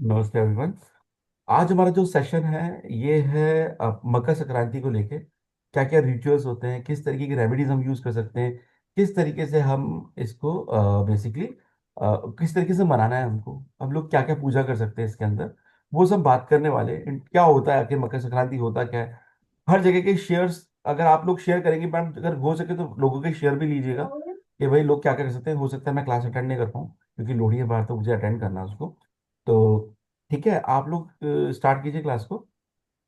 नमस्ते एवरीवन। आज हमारा जो सेशन है ये है मकर संक्रांति को लेके क्या क्या रिचुअल्स होते हैं, किस तरीके की रेमेडीज हम यूज कर सकते हैं, किस तरीके से हम इसको बेसिकली किस तरीके से मनाना है हमको, हम लोग क्या क्या पूजा कर सकते हैं इसके अंदर, वो सब बात करने वाले हैं। क्या होता है आखिर मकर संक्रांति, होता क्या है। हर जगह के शेयर्स अगर आप लोग शेयर करेंगे, मैम अगर हो सके तो लोगों के शेयर भी लीजिएगा कि भाई लोग क्या क्या कर सकते हैं। हो सकता है मैं क्लास अटेंड नहीं कर पाऊँ क्योंकि लोहड़ी है बाहर, तो मुझे अटेंड करना है उसको। तो ठीक है, आप लोग स्टार्ट कीजिए क्लास को।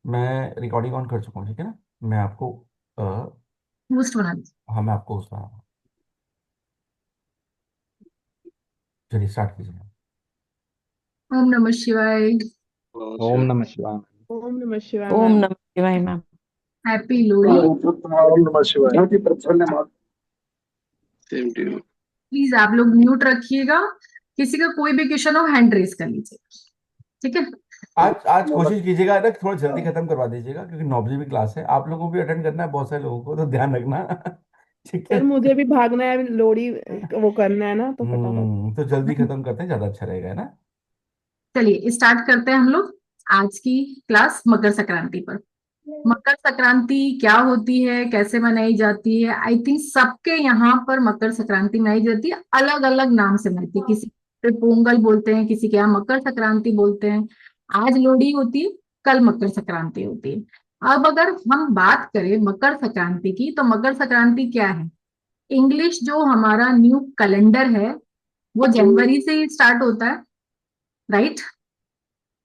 मैं रिकॉर्डिंग ऑन कर चुका हूँ, ठीक है ना। मैं आपको बूस्ट बना दीजिए। हाँ, मैं आपको उसका चलिए स्टार्ट कीजिए। ओम नमः शिवाय। ओम नमः शिवाय। ओम नमः शिवाय ओम मैम। नमः शिवाय मैम। हैप्पी लोहड़ी। ओम नमः शिवाय। Same to you. प्लीज आप लोग म्यूट रखिएगा। किसी का कोई भी क्वेश्चन हो हैंड रेस कर लीजिए। ठीक है। आज आज कोशिश कीजिएगा ना, थोड़ा जल्दी खत्म करवा दीजिएगा क्योंकि 9 बजे भी क्लास है। आप लोगों को भी अटेंड करना है, बहुत सारे लोगों को, तो ध्यान रखना। ठीक है। सर मुझे भी भागना है, लोहड़ी वो करना है ना, तो फटाफट। तो जल्दी खत्म करते हैं, ज्यादा अच्छा रहेगा, है ना। चलिए स्टार्ट करते हैं हम लोग आज की क्लास मकर संक्रांति पर। मकर संक्रांति क्या होती है, कैसे मनाई जाती है? आई थिंक सबके यहाँ पर मकर संक्रांति मनाई जाती है, अलग अलग नाम से मनाती है। किसी पे पोंगल बोलते हैं, किसी के यहाँ मकर संक्रांति बोलते हैं। आज लोहड़ी होती है, कल मकर संक्रांति होती है। अब अगर हम बात करें मकर संक्रांति की, तो मकर संक्रांति क्या है? इंग्लिश जो हमारा न्यू कैलेंडर है वो जनवरी से ही स्टार्ट होता है, राइट।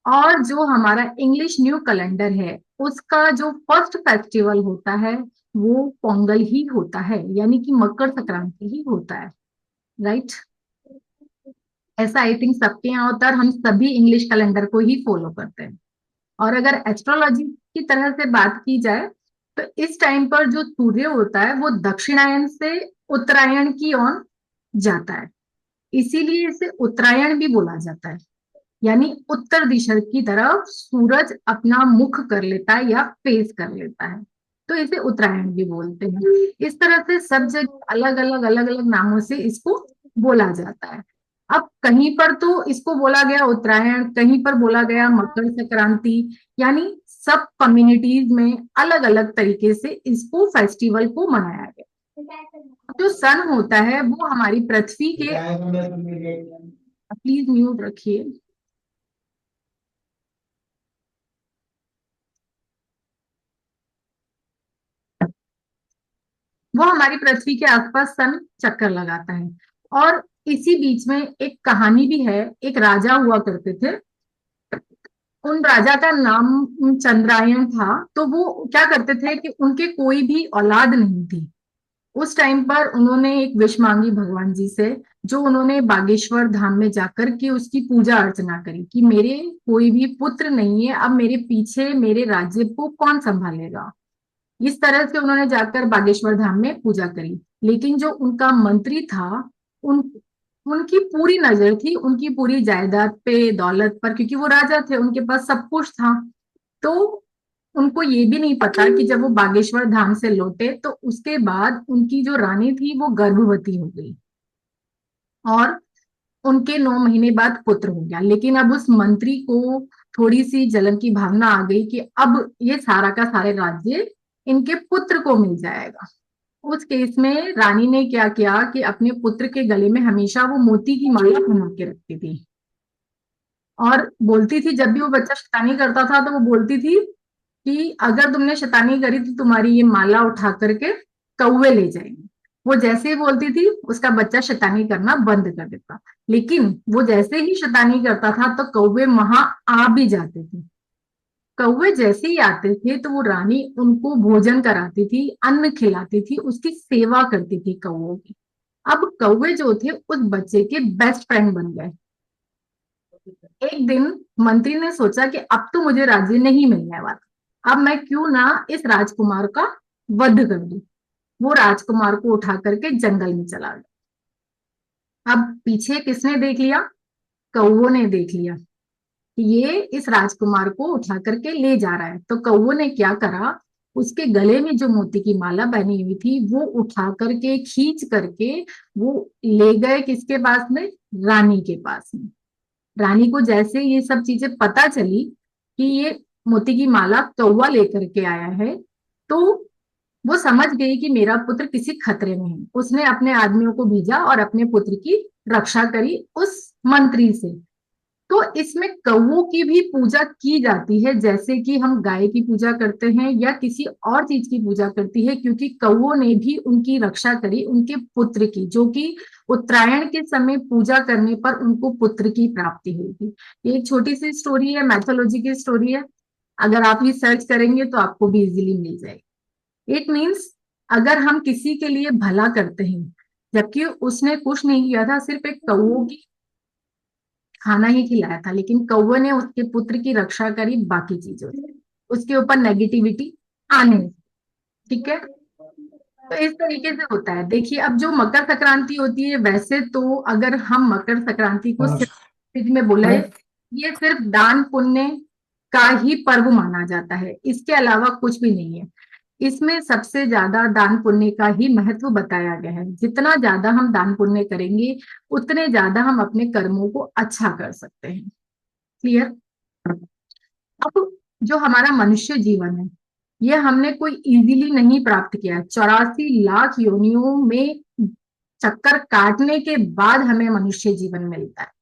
और जो हमारा इंग्लिश न्यू कैलेंडर है उसका जो फर्स्ट फेस्टिवल होता है वो पोंगल ही होता है, यानी कि मकर संक्रांति ही होता है, राइट। ऐसा आई थिंक सबके यहाँ होता है और हम सभी इंग्लिश कैलेंडर को ही फॉलो करते हैं। और अगर एस्ट्रोलॉजी की तरह से बात की जाए तो इस टाइम पर जो सूर्य होता है वो दक्षिणायन से उत्तरायण की ओर जाता है, इसीलिए इसे उत्तरायण भी बोला जाता है। यानी उत्तर दिशा की तरफ सूरज अपना मुख कर लेता है या फेस कर लेता है, तो इसे उत्तरायण भी बोलते हैं। इस तरह से सब जगह अलग अलग नामों से इसको बोला जाता है। अब कहीं पर तो इसको बोला गया उत्तरायण, कहीं पर बोला गया मकर संक्रांति, यानी सब कम्युनिटीज में अलग अलग तरीके से इसको फेस्टिवल को मनाया गया। जो सन होता है वो हमारी पृथ्वी के, प्लीज म्यूट रखिए, वो हमारी पृथ्वी के आसपास सन चक्कर लगाता है। और इसी बीच में एक कहानी भी है। एक राजा हुआ करते थे, उन राजा का नाम चंद्रायन था। तो वो क्या करते थे कि उनके कोई भी औलाद नहीं थी। उस टाइम पर उन्होंने एक विश मांगी भगवान जी से, जो उन्होंने बागेश्वर धाम में जाकर के उसकी पूजा अर्चना करी कि मेरे कोई भी पुत्र नहीं है, अब मेरे पीछे मेरे राज्य को कौन संभालेगा। इस तरह से उन्होंने जाकर बागेश्वर धाम में पूजा करी। लेकिन जो उनका मंत्री था, उन उनकी पूरी नजर थी उनकी पूरी जायदाद पे, दौलत पर, क्योंकि वो राजा थे, उनके पास सब कुछ था। तो उनको ये भी नहीं पता कि जब वो बागेश्वर धाम से लौटे तो उसके बाद उनकी जो रानी थी वो गर्भवती हो गई और उनके 9 महीने बाद पुत्र हो गया। लेकिन अब उस मंत्री को थोड़ी सी जलन की भावना आ गई कि अब ये सारा का सारे राज्य इनके पुत्र को मिल जाएगा। उस केस में रानी ने क्या किया कि अपने पुत्र के गले में हमेशा वो मोती की माला पहना के रखती थी। और बोलती थी, जब भी वो बच्चा शैतानी करता था तो वो बोलती थी कि अगर तुमने शैतानी करी तो तुम्हारी ये माला उठा करके कौवे ले जाएंगे। वो जैसे ही बोलती थी उसका बच्चा शैतानी करना बंद कर देता। लेकिन वो जैसे ही शैतानी करता था तो कौवे वहां आ भी जाते थे। कौवे जैसे ही आते थे तो वो रानी उनको भोजन कराती थी, अन्न खिलाती थी, उसकी सेवा करती थी कौवों की। अब कौवे जो थे उस बच्चे के बेस्ट फ्रेंड बन गए। एक दिन मंत्री ने सोचा कि अब तो मुझे राज्य नहीं मिलने वाला, अब मैं क्यों ना इस राजकुमार का वध कर दूं। वो राजकुमार को उठा करके जंगल में चला गया। अब पीछे किसने देख लिया? कौवों ने देख लिया कि ये इस राजकुमार को उठा करके ले जा रहा है। तो कौवों ने क्या करा, उसके गले में जो मोती की माला बनी हुई थी वो उठा करके खींच करके वो ले गए किसके पास में? रानी के पास में। रानी को जैसे ये सब चीजें पता चली कि ये मोती की माला कौवा लेकर के आया है, तो वो समझ गई कि मेरा पुत्र किसी खतरे में है। उसने अपने आदमियों को भेजा और अपने पुत्र की रक्षा करी उस मंत्री से। तो इसमें कौवों की भी पूजा की जाती है, जैसे कि हम गाय की पूजा करते हैं या किसी और चीज की पूजा करती है, क्योंकि कौवों ने भी उनकी रक्षा करी उनके पुत्र की, जो कि उत्तरायण के समय पूजा करने पर उनको पुत्र की प्राप्ति हुई थी। ये एक छोटी सी स्टोरी है, मैथोलॉजी की स्टोरी है। अगर आप ये सर्च करेंगे तो आपको भी इजीली मिल जाएगी। इट मीन्स अगर हम किसी के लिए भला करते हैं, जबकि उसने कुछ नहीं किया था, सिर्फ एक कौवों की खाना ही खिलाया था, लेकिन कौवे ने उसके पुत्र की रक्षा करी बाकी चीजों से, उसके ऊपर नेगेटिविटी आने से। ठीक है, तो इस तरीके से होता है। देखिए, अब जो मकर संक्रांति होती है, वैसे तो अगर हम मकर संक्रांति को सिर्फ में बोले, ये सिर्फ दान पुण्य का ही पर्व माना जाता है, इसके अलावा कुछ भी नहीं है। इसमें सबसे ज्यादा दान पुण्य का ही महत्व बताया गया है। जितना ज्यादा हम दान पुण्य करेंगे, उतने ज्यादा हम अपने कर्मों को अच्छा कर सकते हैं। क्लियर? अब जो हमारा मनुष्य जीवन है, ये हमने कोई इजीली नहीं प्राप्त किया। 84 लाख योनियों में चक्कर काटने के बाद हमें मनुष्य जीवन मिलता है।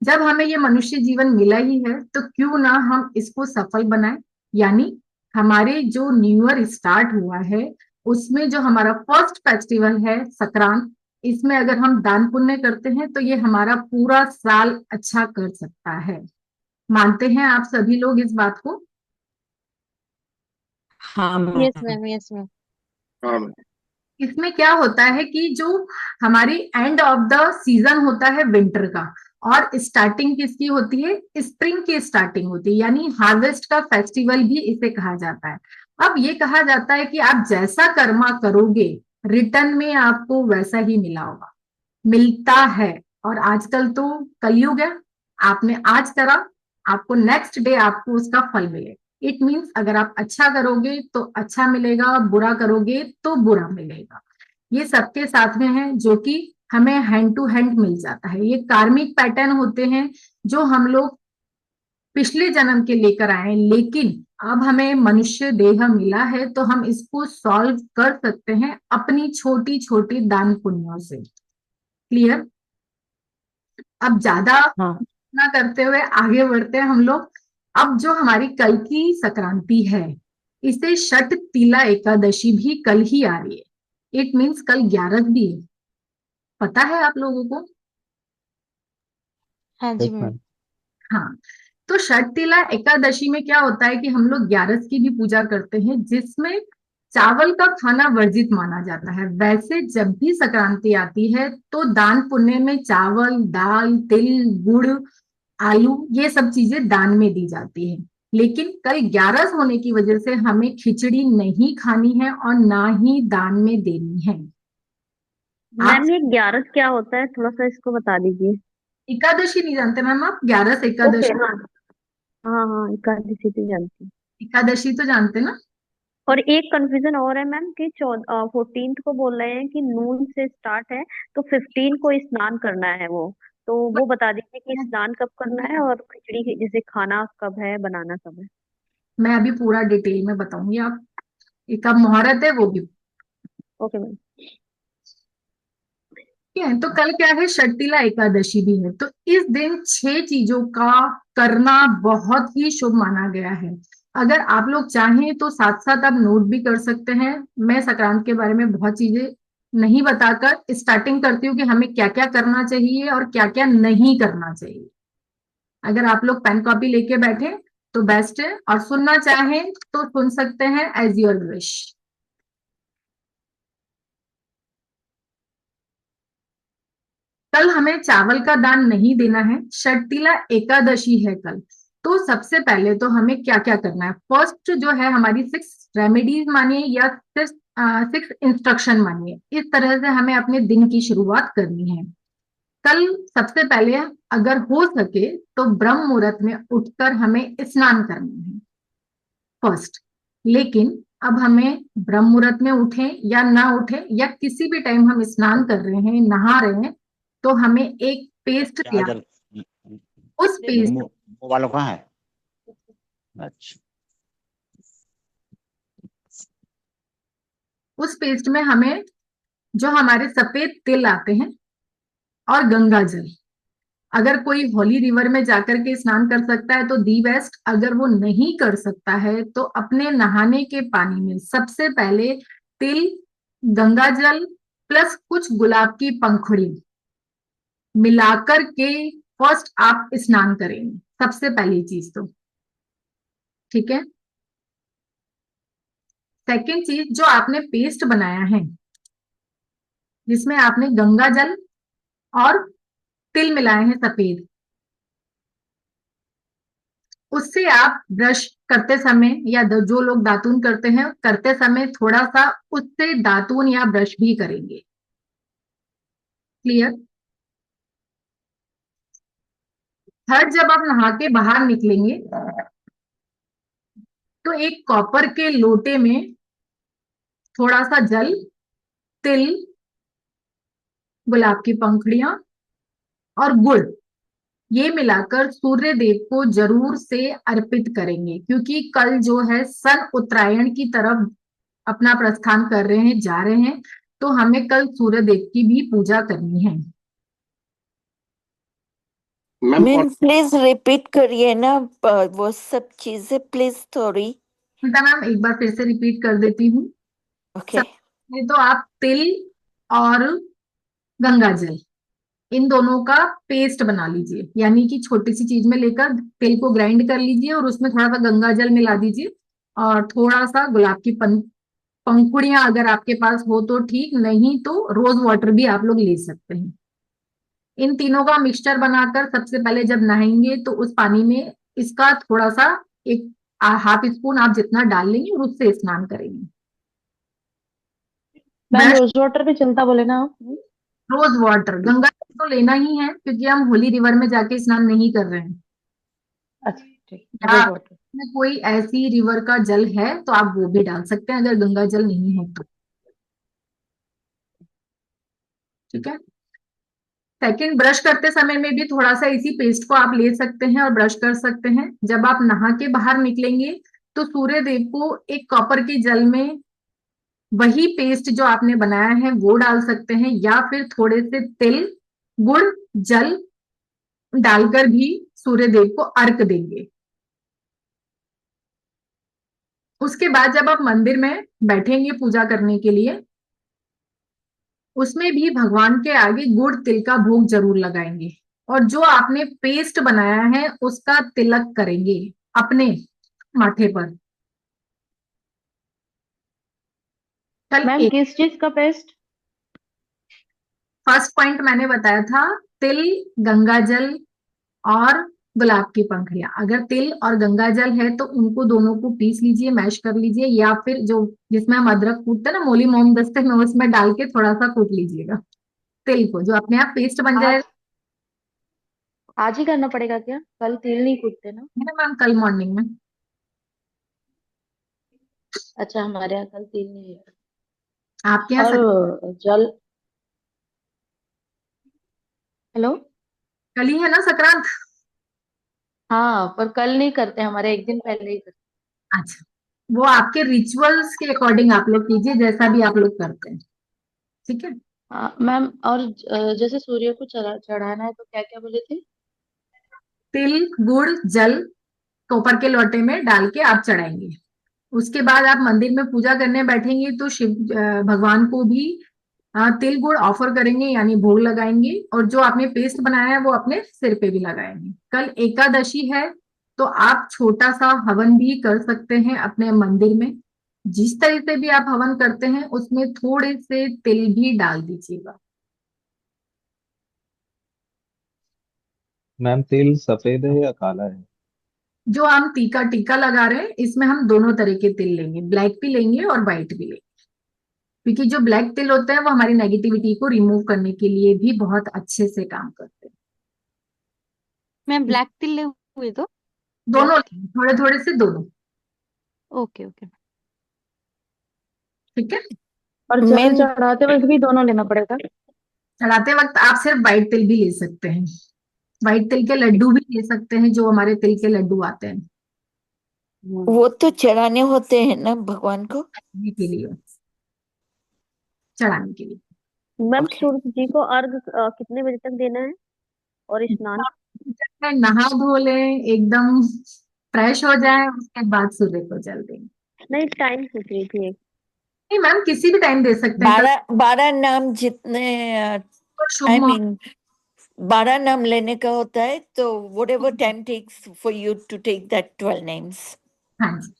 जब हमें ये मनुष्य जीवन मिला ही है, तो क्यों ना हम इसको सफल बनाएं। यानी हमारे जो न्यू ईयर स्टार्ट हुआ है, उसमें जो हमारा फर्स्ट फेस्टिवल है संक्रांत, इसमें अगर हम दान पुण्य करते हैं तो ये हमारा पूरा साल अच्छा कर सकता है। मानते हैं आप सभी लोग इस बात को? हाँ yes ma'am. Ma'am, yes ma'am. हाँ मैम। इसमें क्या होता है कि जो हमारी एंड ऑफ द सीजन होता है विंटर का, और स्टार्टिंग किसकी होती है? स्प्रिंग की स्टार्टिंग होती है, यानी हार्वेस्ट का फेस्टिवल भी इसे कहा जाता है। अब ये कहा जाता है कि आप जैसा कर्मा करोगे, रिटर्न में आपको वैसा ही मिला होगा, मिलता है। और आजकल तो कलयुग है, आपने आज करा, आपको नेक्स्ट डे आपको उसका फल मिलेगा। इट मीन्स अगर आप अच्छा करोगे तो अच्छा मिलेगा, बुरा करोगे तो बुरा मिलेगा। ये सबके साथ में है, जो कि हमें हैंड टू हैंड मिल जाता है। ये कार्मिक पैटर्न होते हैं जो हम लोग पिछले जन्म के लेकर आए, लेकिन अब हमें मनुष्य देह मिला है तो हम इसको सॉल्व कर सकते हैं अपनी छोटी छोटी दान पुण्यों से। क्लियर? अब ज्यादा हाँ ना करते हुए आगे बढ़ते हैं हम लोग। अब जो हमारी कल की संक्रांति है, इसे षट तिला एकादशी भी कल ही आ रही है। इट मीन्स कल 11 भी है। पता है आप लोगों को? हाँ जी यस मैम। मैम। हाँ, तो षट तिला एकादशी में क्या होता है कि हम लोग 11 की भी पूजा करते हैं, जिसमें चावल का खाना वर्जित माना जाता है। वैसे जब भी संक्रांति आती है तो दान पुण्य में चावल, दाल, तिल, गुड़, आलू, ये सब चीजें दान में दी जाती है। लेकिन कल 11 होने की वजह से हमें खिचड़ी नहीं खानी है और ना ही दान में देनी है। आप मैम, ये 11 क्या होता है, थोड़ा सा इसको बता दीजिए। एकादशी नहीं जानते मैम? आप 11 ओके, एकादशी, हाँ। हाँ हाँ, एकादशी तो जानती हूँ। एकादशी तो जानते ना? और एक कंफ्यूजन और है मैम कि 14th को बोल रहे हैं कि नून से स्टार्ट है, तो 15 को स्नान करना है वो। तो वो बता दीजिए कि स्नान कब करना है और खिचड़ी जैसे खाना कब है, बनाना कब है। मैं अभी पूरा डिटेल में बताऊंगी। आप एक अब मुहूर्त है वो भी। Okay ma'am. ठीक है, तो कल क्या है? षटतिला एकादशी भी है। तो इस दिन 6 चीजों का करना बहुत ही शुभ माना गया है। अगर आप लोग चाहें तो साथ साथ आप नोट भी कर सकते हैं। मैं संक्रांत के बारे में बहुत चीजें नहीं बताकर स्टार्टिंग करती हूँ कि हमें क्या क्या करना चाहिए और क्या क्या नहीं करना चाहिए। अगर आप लोग पेन कॉपी लेके बैठे तो बेस्ट है, और सुनना चाहें तो सुन सकते हैं, एज योर विश। कल हमें चावल का दान नहीं देना है, षटतिला एकादशी है कल। तो सबसे पहले तो हमें क्या क्या करना है? फर्स्ट जो है हमारी 6 रेमेडीज मानिए या 6 इंस्ट्रक्शन मानिए, इस तरह से हमें अपने दिन की शुरुआत करनी है। कल सबसे पहले अगर हो सके तो ब्रह्म मुहूर्त में उठकर हमें स्नान करना है फर्स्ट। लेकिन अब हमें ब्रह्म मुहूर्त में उठे या ना उठे या किसी भी टाइम हम स्नान कर रहे हैं, नहा रहे हैं, तो हमें एक पेस्ट तैयार, उस पेस्ट मुंह वालों कहाँ है? अच्छा। उस पेस्ट में हमें जो हमारे सफेद तिल आते हैं और गंगा जल, अगर कोई होली रिवर में जाकर के स्नान कर सकता है तो दी बेस्ट, अगर वो नहीं कर सकता है तो अपने नहाने के पानी में सबसे पहले तिल, गंगा जल प्लस कुछ गुलाब की पंखुड़ी मिलाकर के फर्स्ट आप स्नान करेंगे, सबसे पहली चीज तो। ठीक है। सेकेंड चीज, जो आपने पेस्ट बनाया है जिसमें आपने गंगा जल और तिल मिलाए हैं सफेद, उससे आप ब्रश करते समय या जो लोग दातून करते हैं करते समय थोड़ा सा उससे दातून या ब्रश भी करेंगे। क्लियर। थर्ड, जब आप नहा के बाहर निकलेंगे तो एक कॉपर के लोटे में थोड़ा सा जल, तिल, गुलाब की पंखुड़ियां और गुड़ ये मिलाकर सूर्य देव को जरूर से अर्पित करेंगे, क्योंकि कल जो है सन उत्तरायण की तरफ अपना प्रस्थान कर रहे हैं, जा रहे हैं, तो हमें कल सूर्य देव की भी पूजा करनी है। मैम प्लीज रिपीट करिए ना वो सब चीजें प्लीज थोड़ी। चिंता मैम, एक बार फिर से रिपीट कर देती हूँ। ओके। सबसे तो आप तिल और गंगा जल इन दोनों का पेस्ट बना लीजिए, यानी कि छोटी सी चीज में लेकर तिल को ग्राइंड कर लीजिए और उसमें थोड़ा सा गंगा जल मिला दीजिए और थोड़ा सा गुलाब की पंखुड़ियां अगर आपके पास हो तो ठीक, नहीं तो रोज वाटर भी आप लोग ले सकते हैं। इन तीनों का मिक्सचर बनाकर सबसे पहले जब नहाएंगे तो उस पानी में इसका थोड़ा सा एक हाफ स्पून आप जितना डाल लेंगे और उससे स्नान करेंगे। मैम रोज वाटर भी चलता बोले ना आप? रोज वाटर, गंगा जल तो लेना ही है क्योंकि हम होली रिवर में जाके स्नान नहीं कर रहे हैं। अच्छा ठीक, या रोज वाटर। में कोई ऐसी रिवर का जल है तो आप वो भी डाल सकते हैं अगर गंगा जल नहीं है तो। ठीक है। सेकंड, ब्रश करते समय में भी थोड़ा सा इसी पेस्ट को आप ले सकते हैं और ब्रश कर सकते हैं। जब आप नहा के बाहर निकलेंगे तो सूर्य देव को एक कॉपर के जल में वही पेस्ट जो आपने बनाया है वो डाल सकते हैं, या फिर थोड़े से तिल, गुड़, जल डालकर भी सूर्य देव को अर्घ देंगे। उसके बाद जब आप मंदिर में बैठेंगे पूजा करने के लिए, उसमें भी भगवान के आगे गुड़ तिल का भोग जरूर लगाएंगे और जो आपने पेस्ट बनाया है उसका तिलक करेंगे अपने माथे पर। मैम किस चीज का पेस्ट? फर्स्ट पॉइंट मैंने बताया था, तिल, गंगा जल और गुलाब की पंखुड़ियां। अगर तिल और गंगा जल है तो उनको दोनों को पीस लीजिए, मैश कर लीजिए, या फिर जो जिसमें हम अदरक कूटते हैं ना मोली मोम दस्ते में, उसमें डाल के थोड़ा सा कूट लीजिएगा तिल को, जो अपने आप पेस्ट बन आज जाएगा। आज ही करना पड़ेगा क्या? कल तिल नहीं कूटते ना? मैम कल मॉर्निंग में। अच्छा, हमारे यहाँ कल तिल नहीं है। आपके यहाँ और जल, हेलो। कल ही है ना संक्रांत? हाँ, पर कल नहीं करते, हमारे एक दिन पहले ही करते। अच्छा, वो आपके रिचुअल्स के अकॉर्डिंग आप लोग कीजिए, जैसा भी आप लोग करते हैं। ठीक है। हाँ मैम, और जैसे सूर्य को चढ़ाना है तो क्या क्या बोले थे? तिल, गुड़, जल कॉपर के लोटे में डाल के आप चढ़ाएंगे। उसके बाद आप मंदिर में पूजा करने बैठेंगे तो शिव भगवान को भी तिल गुड़ ऑफर करेंगे, यानी भोग लगाएंगे, और जो आपने पेस्ट बनाया है वो अपने सिर पे भी लगाएंगे। कल एकादशी है तो आप छोटा सा हवन भी कर सकते हैं अपने मंदिर में। जिस तरह से भी आप हवन करते हैं उसमें थोड़े से तिल भी डाल दीजिएगा। मैम तिल सफेद है या काला है? जो हम टीका टीका लगा रहे हैं इसमें हम दोनों तरह के तिल लेंगे, ब्लैक भी लेंगे और व्हाइट भी लेंगे, क्योंकि जो ब्लैक तिल होते हैं वो हमारी नेगेटिविटी को रिमूव करने के लिए भी बहुत अच्छे से काम करते हैं। मैं ब्लैक तिल ले हुए तो दोनों ब्लैक। लेंगे, थोड़े थोड़े से दोनों। Okay okay. ठीक है। और जल मैम चढ़ाते वक्त भी दोनों लेना पड़ेगा? चढ़ाते वक्त आप सिर्फ व्हाइट तिल भी ले सकते हैं। व्हाइट तिल के लड्डू भी ले सकते हैं, जो हमारे तिल के लड्डू आते हैं वो तो चढ़ाने होते हैं ना भगवान को। के लिए, चढ़ाने के लिए। Ma'am okay. सूरज जी को अर्घ कितने बजे तक देना है और स्नान? जब तक नहा धो लें, एकदम फ्रेश हो जाए, उसके बाद सूर्य को जल दें। नहीं, टाइम पूछ रही थी एक। नहीं मैम, किसी भी टाइम दे सकते हैं। कल 12 नाम जितने को शुभ आई मुहूर्त। मीन 12 नाम लेने का होता है, तो whatever time takes for you to take that 12 names. हाँ जी,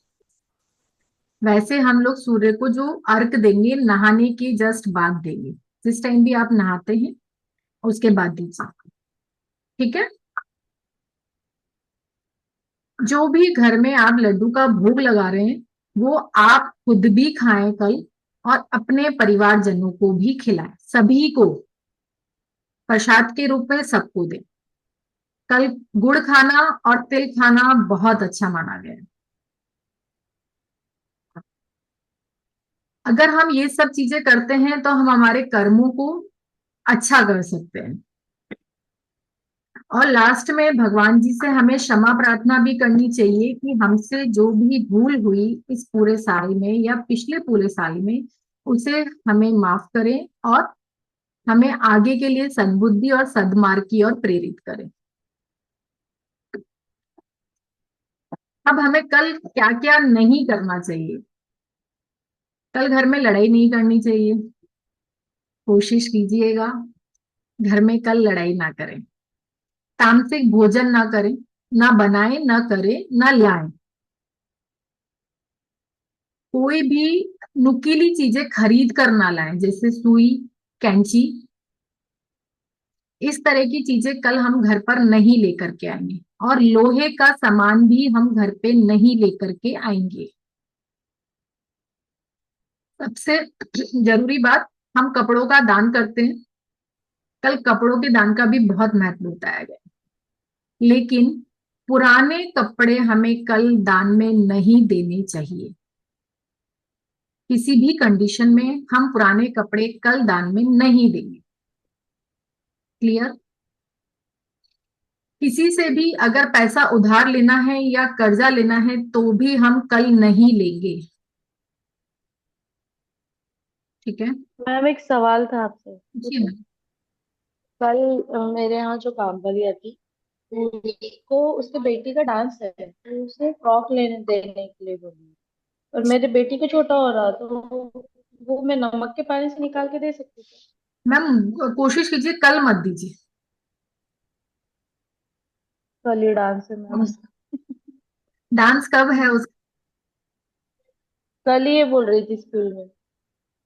वैसे हम लोग सूर्य को जो अर्घ देंगे नहाने के जस्ट बाद देंगे। जिस टाइम भी आप नहाते हैं उसके बाद दीजिए, ठीक है। जो भी घर में आप लड्डू का भोग लगा रहे हैं वो आप खुद भी खाएं कल, और अपने परिवारजनों को भी खिलाएं, सभी को प्रसाद के रूप में सबको दें। कल गुड़ खाना और तिल खाना बहुत अच्छा माना गया है। अगर हम ये सब चीजें करते हैं तो हम हमारे कर्मों को अच्छा कर सकते हैं। और लास्ट में भगवान जी से हमें क्षमा प्रार्थना भी करनी चाहिए कि हमसे जो भी भूल हुई इस पूरे साल में या पिछले पूरे साल में, उसे हमें माफ करें और हमें आगे के लिए सद्बुद्धि और सद्मार्ग की ओर प्रेरित करें। अब हमें कल क्या क्या नहीं करना चाहिए। कल घर में लड़ाई नहीं करनी चाहिए। कोशिश कीजिएगा घर में कल लड़ाई ना करें। तामसिक भोजन ना करें, ना बनाए, ना करें, ना लाएं। कोई भी नुकीली चीजें खरीद कर ना लाएं, जैसे सुई, कैंची, इस तरह की चीजें कल हम घर पर नहीं लेकर के आएंगे। और लोहे का सामान भी हम घर पे नहीं लेकर के आएंगे। सबसे जरूरी बात, हम कपड़ों का दान करते हैं। कल कपड़ों के दान का भी बहुत महत्व बताया गया है। लेकिन पुराने कपड़े हमें कल दान में नहीं देने चाहिए। किसी भी कंडीशन में हम पुराने कपड़े कल दान में नहीं देंगे। क्लियर? किसी से भी अगर पैसा उधार लेना है या कर्जा लेना है तो भी हम कल नहीं लेंगे, ठीक है। मैम एक सवाल था आपसे। जी मैम। कल मेरे यहाँ जो काम वाली आती, उसको उसके बेटी का डांस है, तो उसे फ्रॉक लेने देने के लिए बोली। और मेरे बेटी को छोटा हो रहा, तो वो मैं नमक के पानी से निकाल के दे सकती थी। मैम कोशिश कीजिए कल मत दीजिए। कल ही डांस है मैम उसका। डांस कब है उसका? कल ही ये बोल रही थी स्कूल में।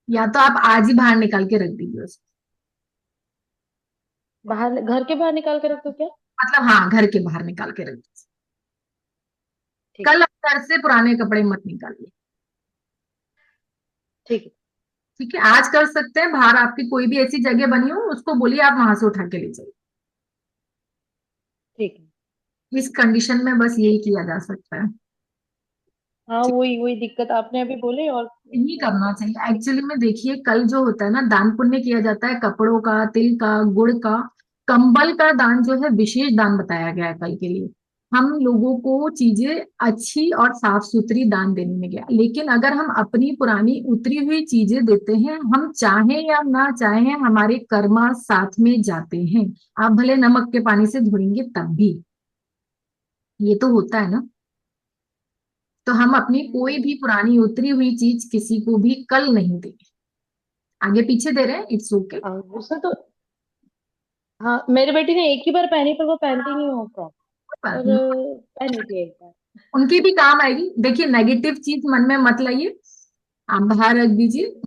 या तो आप आज ही बाहर निकाल के रख दीजिए उसको। बाहर, घर के बाहर निकाल के रखो क्या? मतलब हाँ, घर के बाहर निकाल के रख दीजिए। ठीक कल आप घर से पुराने कपड़े मत निकालिए, ठीक है। ठीक है। आज कर सकते हैं, बाहर आपकी कोई भी ऐसी जगह बनी हो उसको बोलिए आप वहां से उठा के ले जाइए। ठीक है। इस कंडीशन में बस यही किया जा सकता है। हाँ, वही वही दिक्कत आपने अभी बोली। और नहीं करना चाहिए एक्चुअली में। देखिए कल जो होता है ना, दान पुण्य किया जाता है कपड़ों का, तिल का, गुड़ का, कंबल का दान जो है विशेष दान बताया गया है कल के लिए। हम लोगों को चीजें अच्छी और साफ सुथरी दान देने में गया। लेकिन अगर हम अपनी पुरानी उतरी हुई चीजें देते हैं, हम चाहें या ना चाहें हमारे कर्मा साथ में जाते हैं। आप भले नमक के पानी से धोएंगे तब भी ये तो होता है ना। तो हम अपनी कोई भी पुरानी उतरी हुई चीज किसी को भी कल नहीं देंगे। आगे पीछे दे रहे हैं, इट्स ओके। हाँ, उसने तो, हाँ मेरी बेटी ने एक ही बार पहनी, पर वो पहनती नहीं हो फ्रॉक। पर पहनी थी एक बार। उनकी भी काम आएगी। देखिए नेगेटिव चीज मन में मत लाइए, आप बाहर रख दीजिए।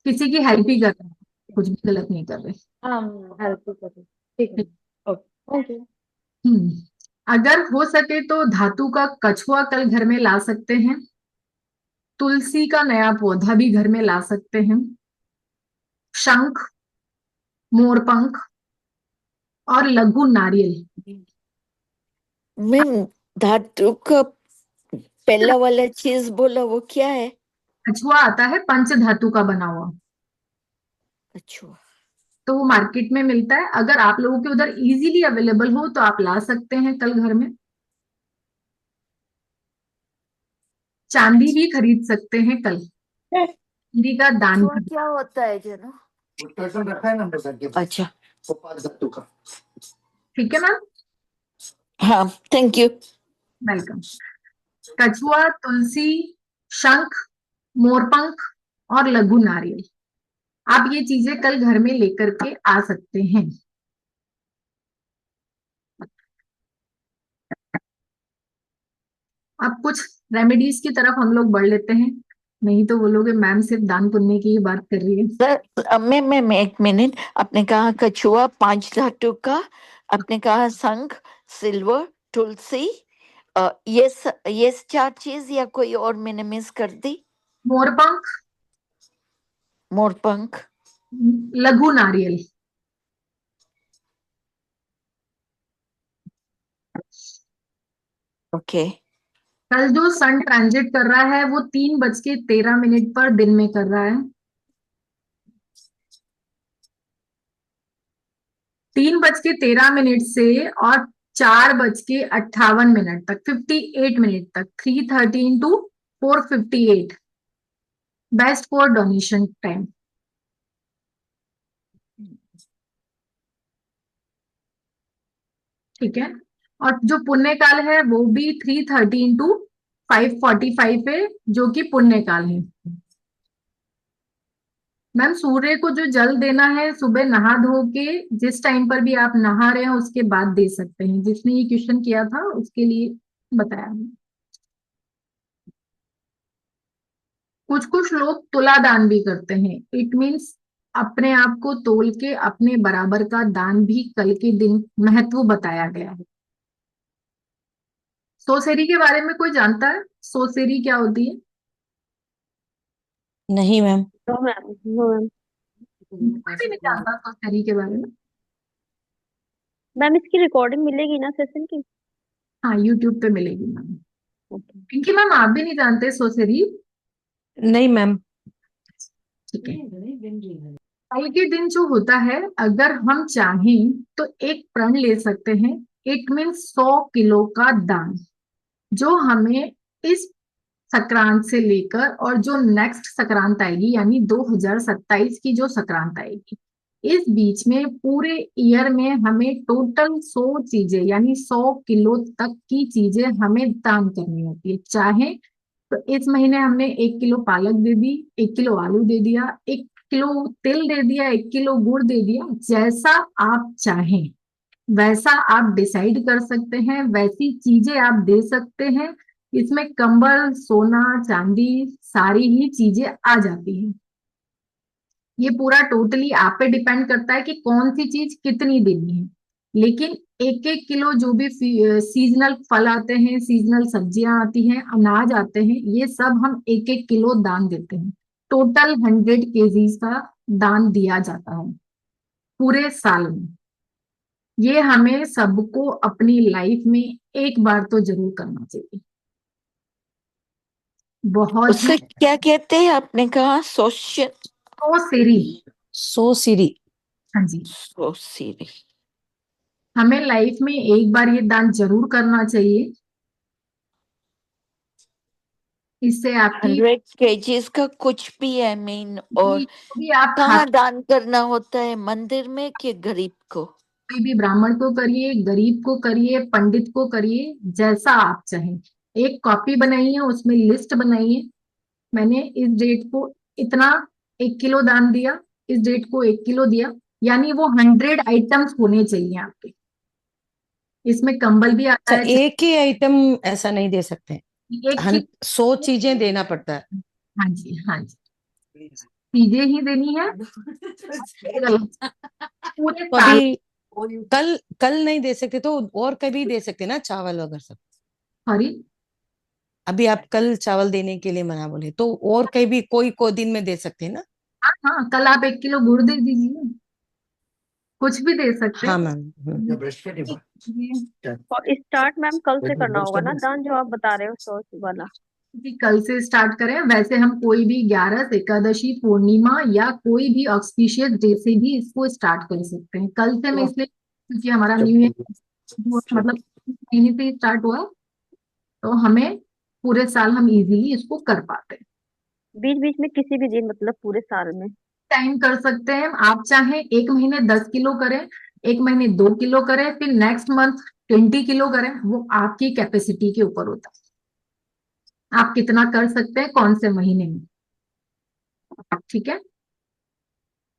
किसी की हेल्प ही कर रहे हैं, कुछ भी गलत नहीं कर रहे। हाँ, हेल्प कर रही। ठीक है। Okay, thank you. हम्म। अगर हो सके तो धातु का कछुआ कल घर में ला सकते हैं। तुलसी का नया पौधा भी घर में ला सकते हैं। शंख, मोरपंख और लघु नारियल। मैम धातु का पहला वाला चीज बोला वो क्या है? कछुआ आता है पंच धातु का बना हुआ। अच्छा। तो वो मार्केट में मिलता है। अगर आप लोगों के उधर इजीली अवेलेबल हो तो आप ला सकते हैं कल घर में। चांदी भी खरीद सकते हैं कल, चांदी का दान कछुआ क्या होता है जनो? अच्छा, ठीक है मैम, हाँ, थैंक यू। वेलकम। कछुआ, तुलसी, शंख, मोरपंख और लघु नारियल, आप ये चीजें कल घर में लेकर के आ सकते हैं। अब कुछ रेमेडीज की तरफ हम लोग बढ़ लेते हैं, नहीं तो बोलोगे मैम सिर्फ दान पुण्य की ही बात कर रही है। सर, मैं एक मिनट, आपने कहा कछुआ 5 धातु का, आपने कहा शंख, सिल्वर, तुलसी, ये 4 चीज या कोई और मैंने मिस कर दी? मोरपंख, मोरपंख, लघु नारियल। ओके। कल जो सन ट्रांजिट कर रहा है वो 3:13 पर दिन में कर रहा है। 3:13 से और 4:58 तक, 58 मिनट तक, 3:13 to 4:58 best for donation time. ठीक है, और जो पुण्य काल है वो भी 3:13 to 5:45 है, जो कि पुण्य काल है। मैम सूर्य को जो जल देना है सुबह नहा धो के, जिस टाइम पर भी आप नहा रहे हैं उसके बाद दे सकते हैं। जिसने ये क्वेश्चन किया था उसके लिए बताया मैंने। कुछ कुछ लोग तुला दान भी करते हैं, इट मीन्स अपने आप को तोल के अपने बराबर का दान भी कल के दिन महत्व बताया गया है। सोसेरी के बारे में कोई जानता है? सोसेरी क्या होती है? नहीं ma'am. No ma'am, no ma'am. कोई भी नहीं जानता सोसेरी के बारे में? मैम इसकी रिकॉर्डिंग मिलेगी ना सेशन की? हाँ, यूट्यूब पे मिलेगी मैम। ओके। क्योंकि मैम आप भी नहीं जानते सोसेरी? नहीं मैम। ठीक है, कल के दिन जो होता है, अगर हम चाहें तो एक प्रण ले सकते हैं, इट मीन्स 100 किलो का दान, जो हमें इस संक्रांत से लेकर और जो नेक्स्ट संक्रांत आएगी यानी 2027 की जो संक्रांत आएगी, इस बीच में पूरे ईयर में हमें टोटल 100 चीजें यानी 100 किलो तक की चीजें हमें दान करनी होती है। चाहे तो इस महीने हमने 1 किलो पालक दे दी, 1 किलो आलू दे दिया, 1 किलो तिल दे दिया, 1 किलो गुड़ दे दिया, जैसा आप चाहें वैसा आप डिसाइड कर सकते हैं, वैसी चीजें आप दे सकते हैं। इसमें कंबल, सोना, चांदी, सारी ही चीजें आ जाती हैं। ये पूरा टोटली आप पे डिपेंड करता है कि कौन सी चीज कितनी देनी है। लेकिन 1-1 किलो जो भी सीजनल फल आते हैं, सीजनल सब्जियां आती हैं, अनाज आते हैं, ये सब हम 1-1 किलो दान देते हैं। टोटल 100 केजीज का दान दिया जाता है पूरे साल में। ये हमें सबको अपनी लाइफ में एक बार तो जरूर करना चाहिए। बहुत उसका ही क्या कहते हैं आपने कहा? सोशल सोसेरी। सोसिरी। हाँ जी, सोसिरी। हमें लाइफ में एक बार ये दान जरूर करना चाहिए। इससे आपकी 100 केजीज का कुछ भी है मीन, और जो भी आप कहाँ खाते, दान करना होता है, मंदिर में कि गरीब को? कोई भी ब्राह्मण को करिए, गरीब को करिए, पंडित को करिए, जैसा आप चाहें। एक कॉपी बनाइए, उसमें लिस्ट बनाइए, मैंने इस डेट को इतना 1 किलो दान दिया, इस डेट को 1 किलो दिया, यानी वो 100 आइटम्स होने चाहिए आपके। इसमें कंबल भी आता अच्छा, है, एक ही आइटम ऐसा नहीं दे सकते, एक हम चीज। 100 चीजें देना पड़ता है। हाँ जी, हाँ जी, चीजें ही देनी है पूरे तो साल। अभी कल कल नहीं दे सकते तो और कभी दे सकते ना, चावल वगैरह सब। सॉरी, अभी आप कल चावल देने के लिए मना बोले तो और कहीं भी कोई को दिन में दे सकते हैं ना? हाँ हाँ, कल आप 1 किलो गुड़ दे दीजिए, कुछ भी दे सकते हाँ हैं। मैम। और स्टार्ट मैम कल से करना होगा ना दान, जो आप बता रहे हो 100 वाला? कि कल से स्टार्ट करें। वैसे हम कोई भी 11 एकादशी पूर्णिमा या कोई भी ऑक्सपीशियस डे से भी इसको स्टार्ट कर सकते हैं। कल से मैं इसलिए क्योंकि हमारा न्यू ईयर मतलब इस महीने से स्टार्ट हुआ, तो हमें पूरे साल हम इजीली इसको कर पाते हैं। बीच बीच में किसी भी दिन, मतलब पूरे साल में? टाइम कर सकते हैं आप, चाहे एक महीने 10 किलो करें, एक महीने 2 किलो करें, फिर नेक्स्ट मंथ 20 किलो करें, वो आपकी कैपेसिटी के ऊपर होता है। आप कितना कर सकते हैं कौन से महीने में। ठीक है,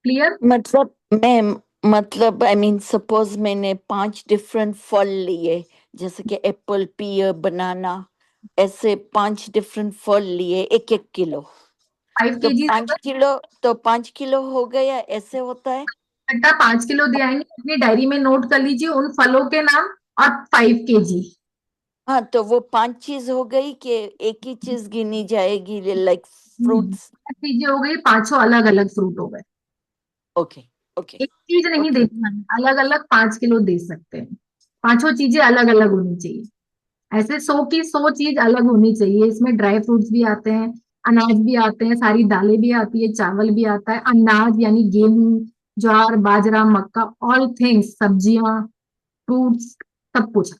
क्लियर। मतलब मैं मतलब आई मीन सपोज मैंने 5 डिफरेंट फल लिए, जैसे कि एप्पल, पियर, बनाना, ऐसे 5 डिफरेंट फल लिए 1-1 किलो, 5 तो केजी 5 किलो हो गया, ऐसे होता है? घंटा 5 किलो दे आएंगे। अपनी डायरी में नोट कर लीजिए उन फलों के नाम और 5 केजी। हाँ, तो वो 5 चीज हो गई कि एक ही चीज गिनी जाएगी, लाइक फ्रूट्स? चीजें हो गई, 500 अलग अलग फ्रूट हो गए। ओके, ओके, एक चीज नहीं ओके। देनी है, अलग अलग 5 किलो दे सकते हैं। पांचों चीजें अलग अलग होनी चाहिए। ऐसे 100 की 100 चीज अलग होनी चाहिए। इसमें ड्राई फ्रूट्स भी आते हैं, अनाज भी आते हैं, सारी दालें भी आती है, चावल भी आता है, अनाज यानी गेहूं, ज्वार, बाजरा, मक्का, ऑल थिंग्स, सब्जियां, फ्रूट्स, सब कुछ।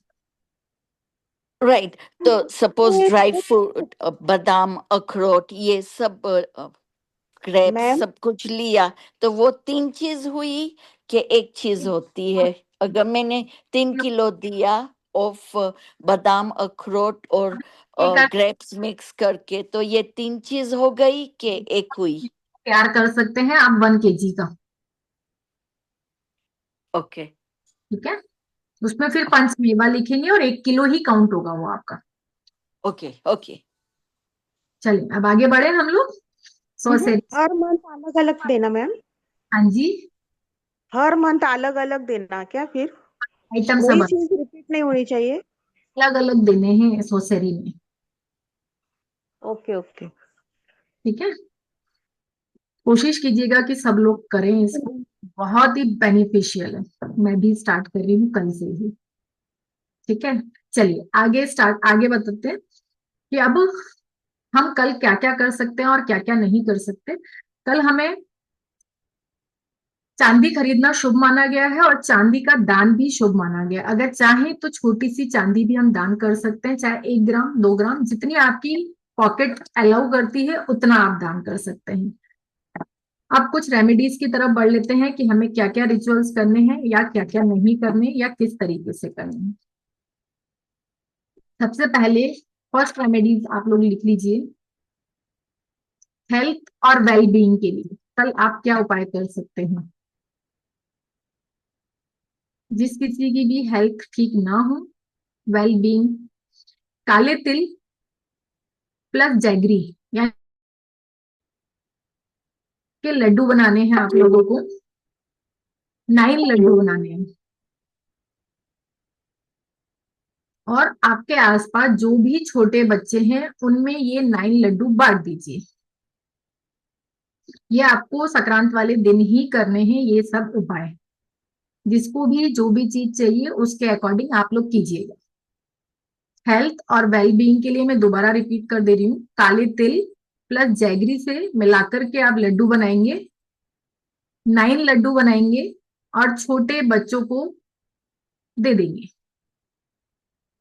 राइट, तो सपोज ड्राई फ्रूट, बादाम, अखरोट, ये सब, ग्रेप्स, मैम सब कुछ लिया, तो वो 3 चीज हुई कि एक चीज होती है? अगर मैंने 3 किलो दिया ऑफ बादाम, अखरोट और एक ग्रेप्स मिक्स करके, तो ये 3 चीज हो गई कि एक हुई? तैयार कर सकते हैं आप 1 केजी का। ओके, ठीक है, उसमें फिर पंचमेवा लिखेंगे और 1 किलो ही काउंट होगा वो आपका। Okay, okay. चलिए अब आगे बढ़े हम लोग। सौ से हर मंथ अलग अलग देना मैम? हाँ जी, हर मंथ अलग अलग देना क्या फिर? आइटम कोई सब चीज रिपीट नहीं होनी चाहिए? अलग अलग देने हैं सोसेरी में। Okay okay. ठीक है, कोशिश कीजिएगा कि सब लोग करें इसको, बहुत ही बेनिफिशियल है। मैं भी स्टार्ट कर रही हूँ कल से ही। ठीक है, चलिए आगे बताते हैं कि अब हम कल क्या क्या कर सकते हैं और क्या क्या नहीं कर सकते। कल हमें चांदी खरीदना शुभ माना गया है और चांदी का दान भी शुभ माना गया है। अगर चाहें तो छोटी सी चांदी भी हम दान कर सकते हैं, चाहे 1 ग्राम 2 ग्राम, जितनी आपकी पॉकेट अलाउ करती है उतना आप दान कर सकते हैं। अब कुछ रेमेडीज की तरफ बढ़ लेते हैं कि हमें क्या क्या रिचुअल्स करने हैं या क्या क्या नहीं करने या किस तरीके से करने हैं। सबसे पहले फर्स्ट रेमेडीज आप लोग लिख लीजिए। हेल्थ और वेलबींग के लिए कल आप क्या उपाय कर सकते हैं। जिस किसी की भी हेल्थ ठीक ना हो, वेलबींग, काले तिल प्लस जैगरी यानी के लड्डू बनाने हैं आप लोगों को। 9 लड्डू बनाने हैं और आपके आसपास जो भी छोटे बच्चे हैं उनमें ये 9 लड्डू बांट दीजिए। ये आपको संक्रांत वाले दिन ही करने हैं ये सब उपाय। जिसको भी जो भी चीज चाहिए उसके अकॉर्डिंग आप लोग कीजिएगा। हेल्थ और वेलबींग के लिए मैं दोबारा रिपीट कर दे रही हूँ। काले तिल प्लस जैगरी से मिलाकर के आप लड्डू बनाएंगे, 9 लड्डू बनाएंगे और छोटे बच्चों को दे देंगे।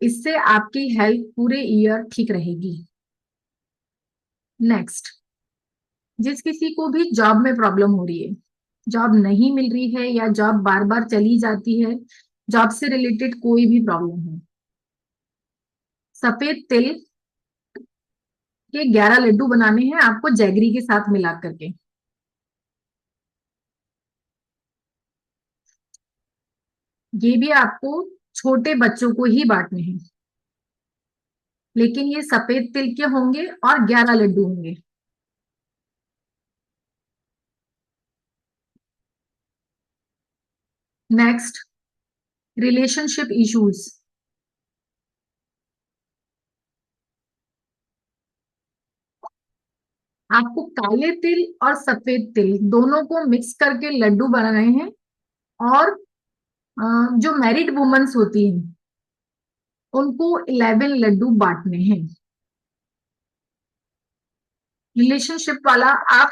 इससे आपकी हेल्थ पूरे ईयर ठीक रहेगी। नेक्स्ट, जिस किसी को भी जॉब में प्रॉब्लम हो रही है, जॉब नहीं मिल रही है या जॉब बार बार चली जाती है, जॉब से रिलेटेड कोई भी प्रॉब्लम है, सफेद तिल के 11 लड्डू बनाने हैं आपको जैगरी के साथ मिला करके। ये भी आपको छोटे बच्चों को ही बांटने हैं, लेकिन ये सफेद तिल के होंगे और 11 लड्डू होंगे। नेक्स्ट, रिलेशनशिप इश्यूज, आपको काले तिल और सफेद तिल दोनों को मिक्स करके लड्डू बनाने हैं और जो मैरिड वुमेन्स होती हैं उनको 11 लड्डू बांटने हैं। रिलेशनशिप वाला आप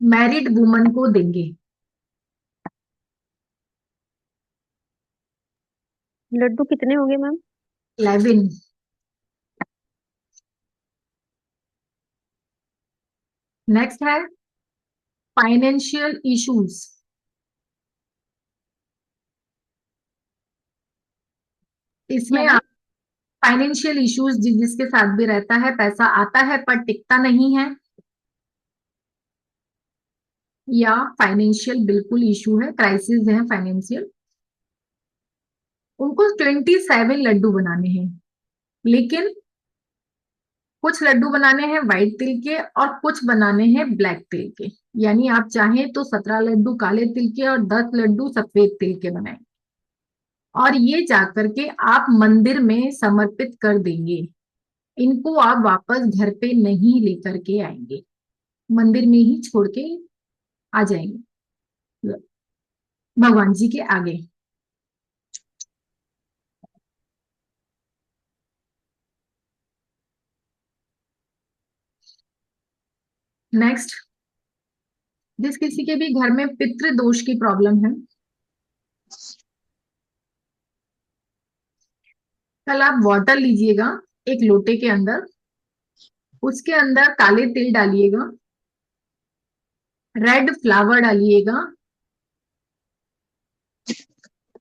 मैरिड वुमन को देंगे। लड्डू कितने हो गए मैम? 11। नेक्स्ट है फाइनेंशियल इश्यूज। इसमें क्या है? फाइनेंशियल इश्यूज जिसके साथ भी रहता है, पैसा आता है पर टिकता नहीं है, या फाइनेंशियल बिल्कुल इशू है, क्राइसिस है फाइनेंशियल, उनको 27 लड्डू बनाने हैं। लेकिन कुछ लड्डू बनाने हैं व्हाइट तिल के और कुछ बनाने हैं ब्लैक तिल के। यानी आप चाहें तो 17 लड्डू काले तिल के और 10 लड्डू सफेद तिल के बनाएं, और ये जाकर के आप मंदिर में समर्पित कर देंगे। इनको आप वापस घर पे नहीं लेकर के आएंगे, मंदिर में ही छोड़ के आ जाएंगे भगवान जी के आगे। नेक्स्ट, जिस किसी के भी घर में पितृ दोष की प्रॉब्लम है, कल आप वाटर लीजिएगा एक लोटे के अंदर, उसके अंदर काले तिल डालिएगा, रेड फ्लावर डालिएगा,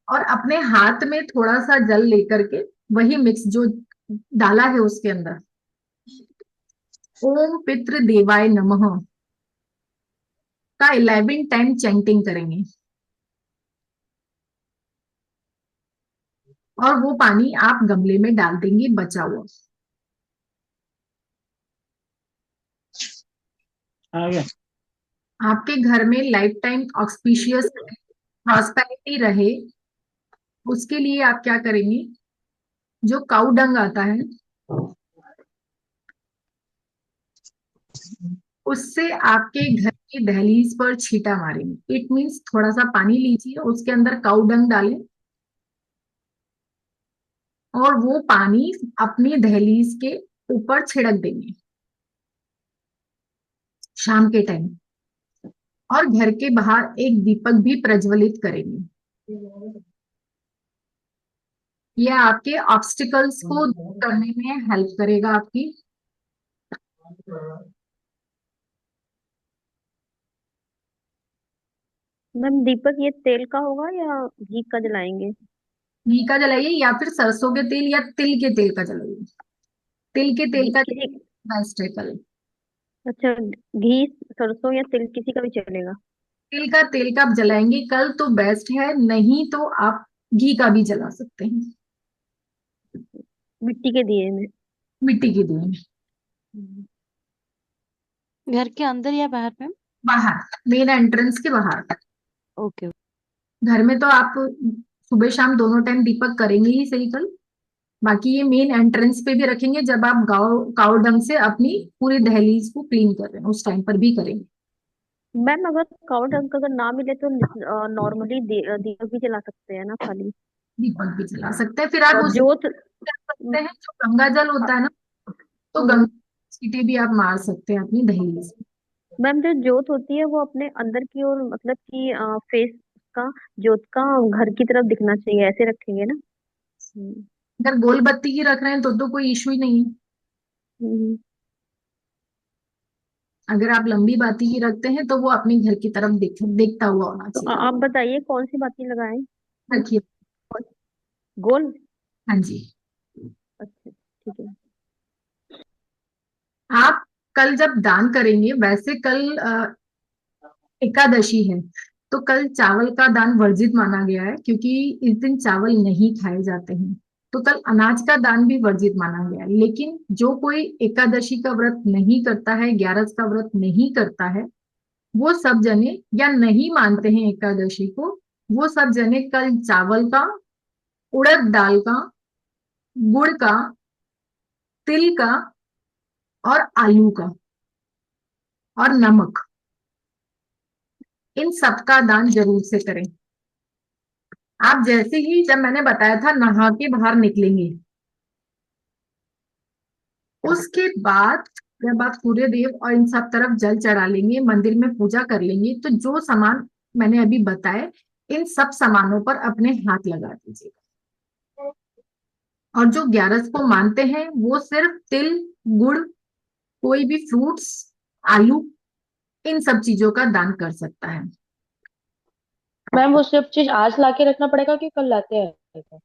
और अपने हाथ में थोड़ा सा जल लेकर के वही मिक्स जो डाला है उसके अंदर ओम पितृ देवाय नमः का 11 टाइम चैंटिंग करेंगे, और वो पानी आप गमले में डाल देंगे बचा हुआ। आ गया। आपके घर में लाइफ टाइम ऑस्पिशियस प्रॉस्पेरिटी रहे, उसके लिए आप क्या करेंगे, जो काऊ डंग आता है उससे आपके घर की दहलीज पर छींटा मारेंगे। इट मीन्स थोड़ा सा पानी लीजिए, उसके अंदर काऊ डंग डालें, और वो पानी अपनी दहलीज के ऊपर छिड़क देंगे शाम के टाइम, और घर के बाहर एक दीपक भी प्रज्वलित करेंगे। यह आपके ऑब्स्टिकल्स को दूर करने में हेल्प करेगा आपकी। मैम दीपक ये तेल का होगा या घी का जलाएंगे? घी का जलाइए या फिर सरसों के तेल या तिल के तेल का जलाइए। तिल के तेल का किसी बेस्ट है कल। अच्छा, घी, सरसों या तिल किसी का भी चलेगा? तिल का तेल का आप जलाएंगे कल तो बेस्ट है, नहीं तो आप घी का भी जला सकते हैं, मिट्टी के दिए में? मिट्टी के दिए में। घर के अंदर या बाहर मैम? बाहर, मेन एंट्रेंस के बाहर। ओके। घर में तो आप सुबह शाम दोनों टाइम दीपक करेंगे ही सही कल, बाकी ये मेन एंट्रेंस पे भी रखेंगे जब आप गाँव काव डंग से अपनी पूरी दहलीज को क्लीन कर रहे हैं उस टाइम पर भी करेंगे। मैम अगर काउंट अंक अगर ना मिले तो नॉर्मली दीपक भी जला सकते हैं ना खाली? दीपक भी जला सकते हैं, फिर आप और उस जोत? कर सकते हैं जो गंगा जल होता है ना, तो हम्म, गंगा छींटे भी आप मार सकते हैं अपनी दहलीज में। मैम जो जोत होती है वो अपने अंदर की ओर, मतलब कि फेस का, जोत का घर की तरफ दिखना चाहिए, ऐसे रखेंगे ना? हम्म, अगर गोल बत्ती की रख रहे हैं तो कोई इशू ही नहीं है। हम्म। अगर आप लंबी बाती की रखते हैं तो वो अपने घर की तरफ देखता हुआ होना तो चाहिए। आप बताइए कौन सी बाती लगाएं? रखिए। गोल? हाँ जी। अच्छा ठीक है। आप कल जब दान करेंगे, वैसे कल एकादशी है तो कल चावल का दान वर्जित माना गया है, क्योंकि इस दिन चावल नहीं खाए जाते हैं, तो कल अनाज का दान भी वर्जित माना गया है। लेकिन जो कोई एकादशी का व्रत नहीं करता है, ग्यारस का व्रत नहीं करता है, वो सब जने, या नहीं मानते हैं एकादशी को, वो सब जने कल चावल का, उड़द दाल का, गुड़ का, तिल का, और आलू का, और नमक, इन सब का दान जरूर से करें। आप जैसे ही, जब मैंने बताया था नहा के बाहर निकलेंगे, उसके बाद जब आप सूर्य देव और इन सब तरफ जल चढ़ा लेंगे, मंदिर में पूजा कर लेंगे, तो जो सामान मैंने अभी बताए, इन सब सामानों पर अपने हाथ लगा दीजिएगा। और जो 11 को मानते हैं वो सिर्फ तिल, गुड़, कोई भी फ्रूट्स, आलू, इन सब चीजों का दान कर सकता है। मैम वो सब चीज आज लाके रखना पड़ेगा कि कल लाते हैं?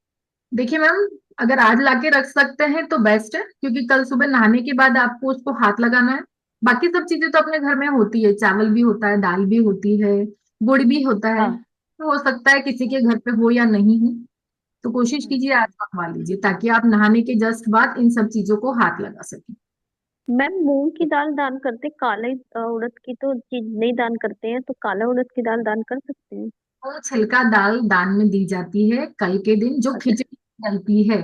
देखिए मैम, अगर आज लाके रख सकते हैं तो बेस्ट है, क्योंकि कल सुबह नहाने के बाद आपको उसको हाथ लगाना है। बाकी सब चीजें तो अपने घर में होती है, चावल भी होता है, दाल भी होती है, गुड़ भी होता है। हाँ। तो हो सकता है किसी के घर पे हो या नहीं हो, तो कोशिश कीजिए आज मंगवा लीजिए, ताकि आप नहाने के जस्ट बाद इन सब चीजों को हाथ लगा सकें। मैम मूंग की दाल दान करते, काले उड़द की तो चीज नहीं दान करते हैं, तो काला उड़द की दाल दान कर सकते हैं? और छिलका दाल दान में दी जाती है कल के दिन, जो अच्छा। खिचड़ी डलती है।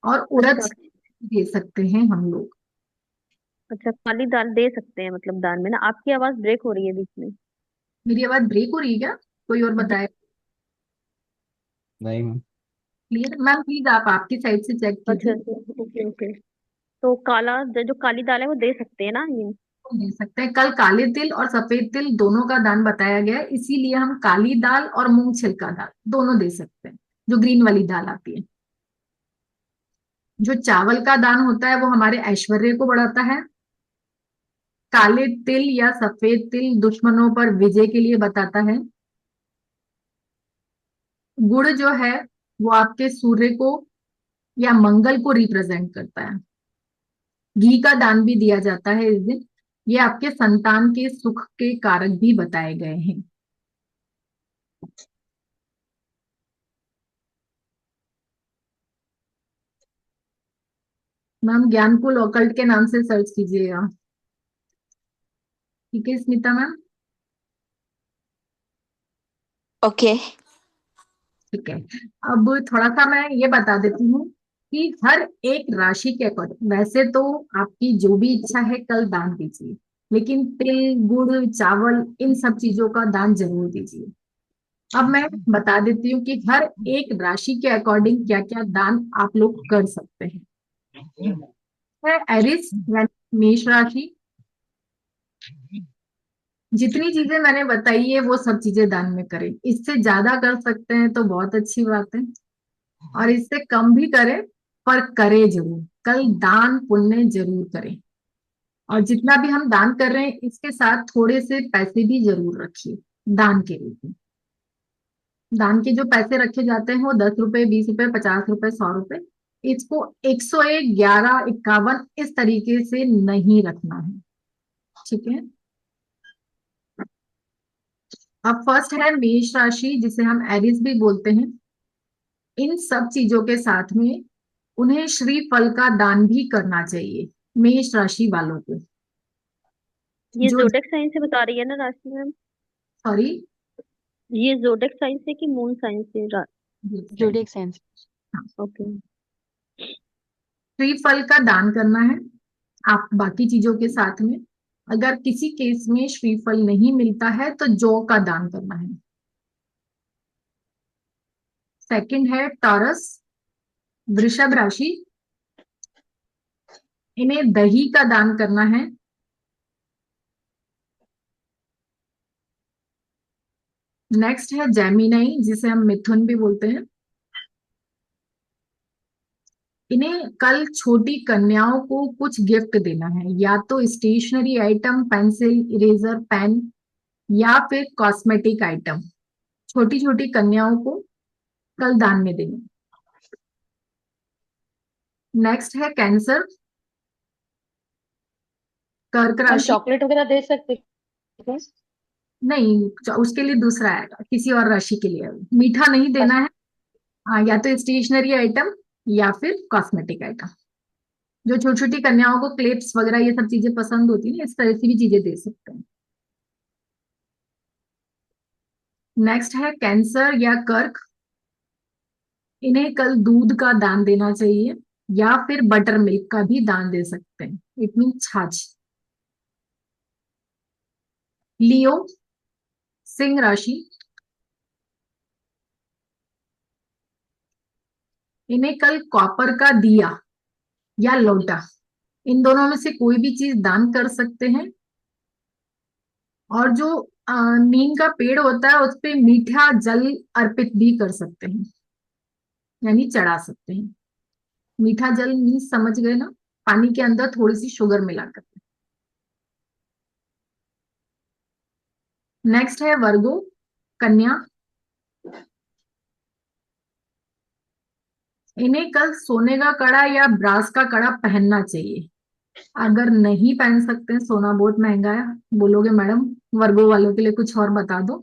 और उड़द अच्छा। दे सकते हैं हम लोग। अच्छा, काली दाल दे सकते हैं मतलब दान में ना। आपकी आवाज ब्रेक हो रही है बीच में। मेरी आवाज ब्रेक हो रही है क्या? कोई और जी। बताए? नहीं मैम। Clear ma'am? प्लीज आप आपकी साइड से चेक अच्छा कीजिए। अच्छा, ओके ओके। तो काला जो काली दाल है वो दे सकते हैं ना ये? दे सकते हैं। कल काले तिल और सफेद तिल दोनों का दान बताया गया है, इसीलिए हम काली दाल और मूंग छिलका दाल दोनों दे सकते हैं, जो ग्रीन वाली दाल आती है। जो चावल का दान होता है वो हमारे ऐश्वर्य को बढ़ाता है। काले तिल या सफेद तिल दुश्मनों पर विजय के लिए बताता है। गुड़ जो है वो आपके सूर्य को या मंगल को रिप्रेजेंट करता है। घी का दान भी दिया जाता है इस दिन। ये आपके संतान के सुख के कारक भी बताए गए हैं। मैम ज्ञानकुल ऑकल्ट के नाम से सर्च कीजिएगा। ठीक है स्मिता मैम? ओके। ठीक है। अब थोड़ा सा मैं ये बता देती हूँ कि हर एक राशि के अकॉर्डिंग, वैसे तो आपकी जो भी इच्छा है कल दान दीजिए, लेकिन तिल, गुड़, चावल, इन सब चीजों का दान जरूर दीजिए। अब मैं बता देती हूँ कि हर एक राशि के अकॉर्डिंग क्या क्या दान आप लोग कर सकते हैं। है एरिस यानी मेष राशि। जितनी चीजें मैंने बताई है वो सब चीजें दान में करें। इससे ज्यादा कर सकते हैं तो बहुत अच्छी बात है, और इससे कम भी करें, पर करें जरूर। कल दान पुण्य जरूर करें। और जितना भी हम दान कर रहे हैं इसके साथ थोड़े से पैसे भी जरूर रखिए दान के रूप में। दान के जो पैसे रखे जाते हैं वो 10 रुपए, 20 रुपए, 50 रुपए, 100 रुपए, इसको 101, 11, 51 इस तरीके से नहीं रखना है। ठीक है। अब फर्स्ट है मेष राशि, जिसे हम एरिस भी बोलते हैं। इन सब चीजों के साथ में उन्हें श्रीफल का दान भी करना चाहिए, मेष राशि वालों को। ये जो, जोडेक साइन से बता रही है ना राशि मैम? सॉरी, ये जोडेक साइन से कि मून साइन से जोडियक साइंस। ओके। श्रीफल का दान करना है आप बाकी चीजों के साथ में। अगर किसी केस में श्रीफल नहीं मिलता है तो जौ का दान करना है। सेकंड है टॉरस, वृषभ राशि। इन्हें दही का दान करना है। नेक्स्ट है जेमिनाई, जिसे हम मिथुन भी बोलते हैं। इन्हें कल छोटी कन्याओं को कुछ गिफ्ट देना है, या तो stationery item, pencil, eraser, pen, या फिर कॉस्मेटिक आइटम। छोटी छोटी कन्याओं को कल दान में देना। नेक्स्ट है कैंसर, कर्क हम राशि। चॉकलेट वगैरह दे सकते हैं? नहीं, उसके लिए दूसरा आएगा, किसी और राशि के लिए। मीठा नहीं देना है। हाँ, या तो स्टेशनरी आइटम या फिर कॉस्मेटिक आइटम। जो छोटी छोटी कन्याओं को क्लिप्स वगैरह ये सब चीजें पसंद होती है, इस तरह की भी चीजें दे सकते हैं। नेक्स्ट है कैंसर या कर्क। इन्हें कल दूध का दान देना चाहिए, या फिर बटर मिल्क का भी दान दे सकते हैं, इट मीन छाछ। लियो, सिंह राशि। इन्हें कल कॉपर का दिया या लोटा इन दोनों में से कोई भी चीज दान कर सकते हैं। और जो नीम का पेड़ होता है उस पे मीठा जल अर्पित भी कर सकते हैं, यानी चढ़ा सकते हैं। मीठा जल मीन्स समझ गए ना, पानी के अंदर थोड़ी सी शुगर मिलाकर। नेक्स्ट है वर्गो, कन्या। इन्हें कल सोने का कड़ा या ब्रास का कड़ा पहनना चाहिए। अगर नहीं पहन सकते हैं, सोना बहुत महंगा है, बोलोगे मैडम वर्गो वालों के लिए कुछ और बता दो,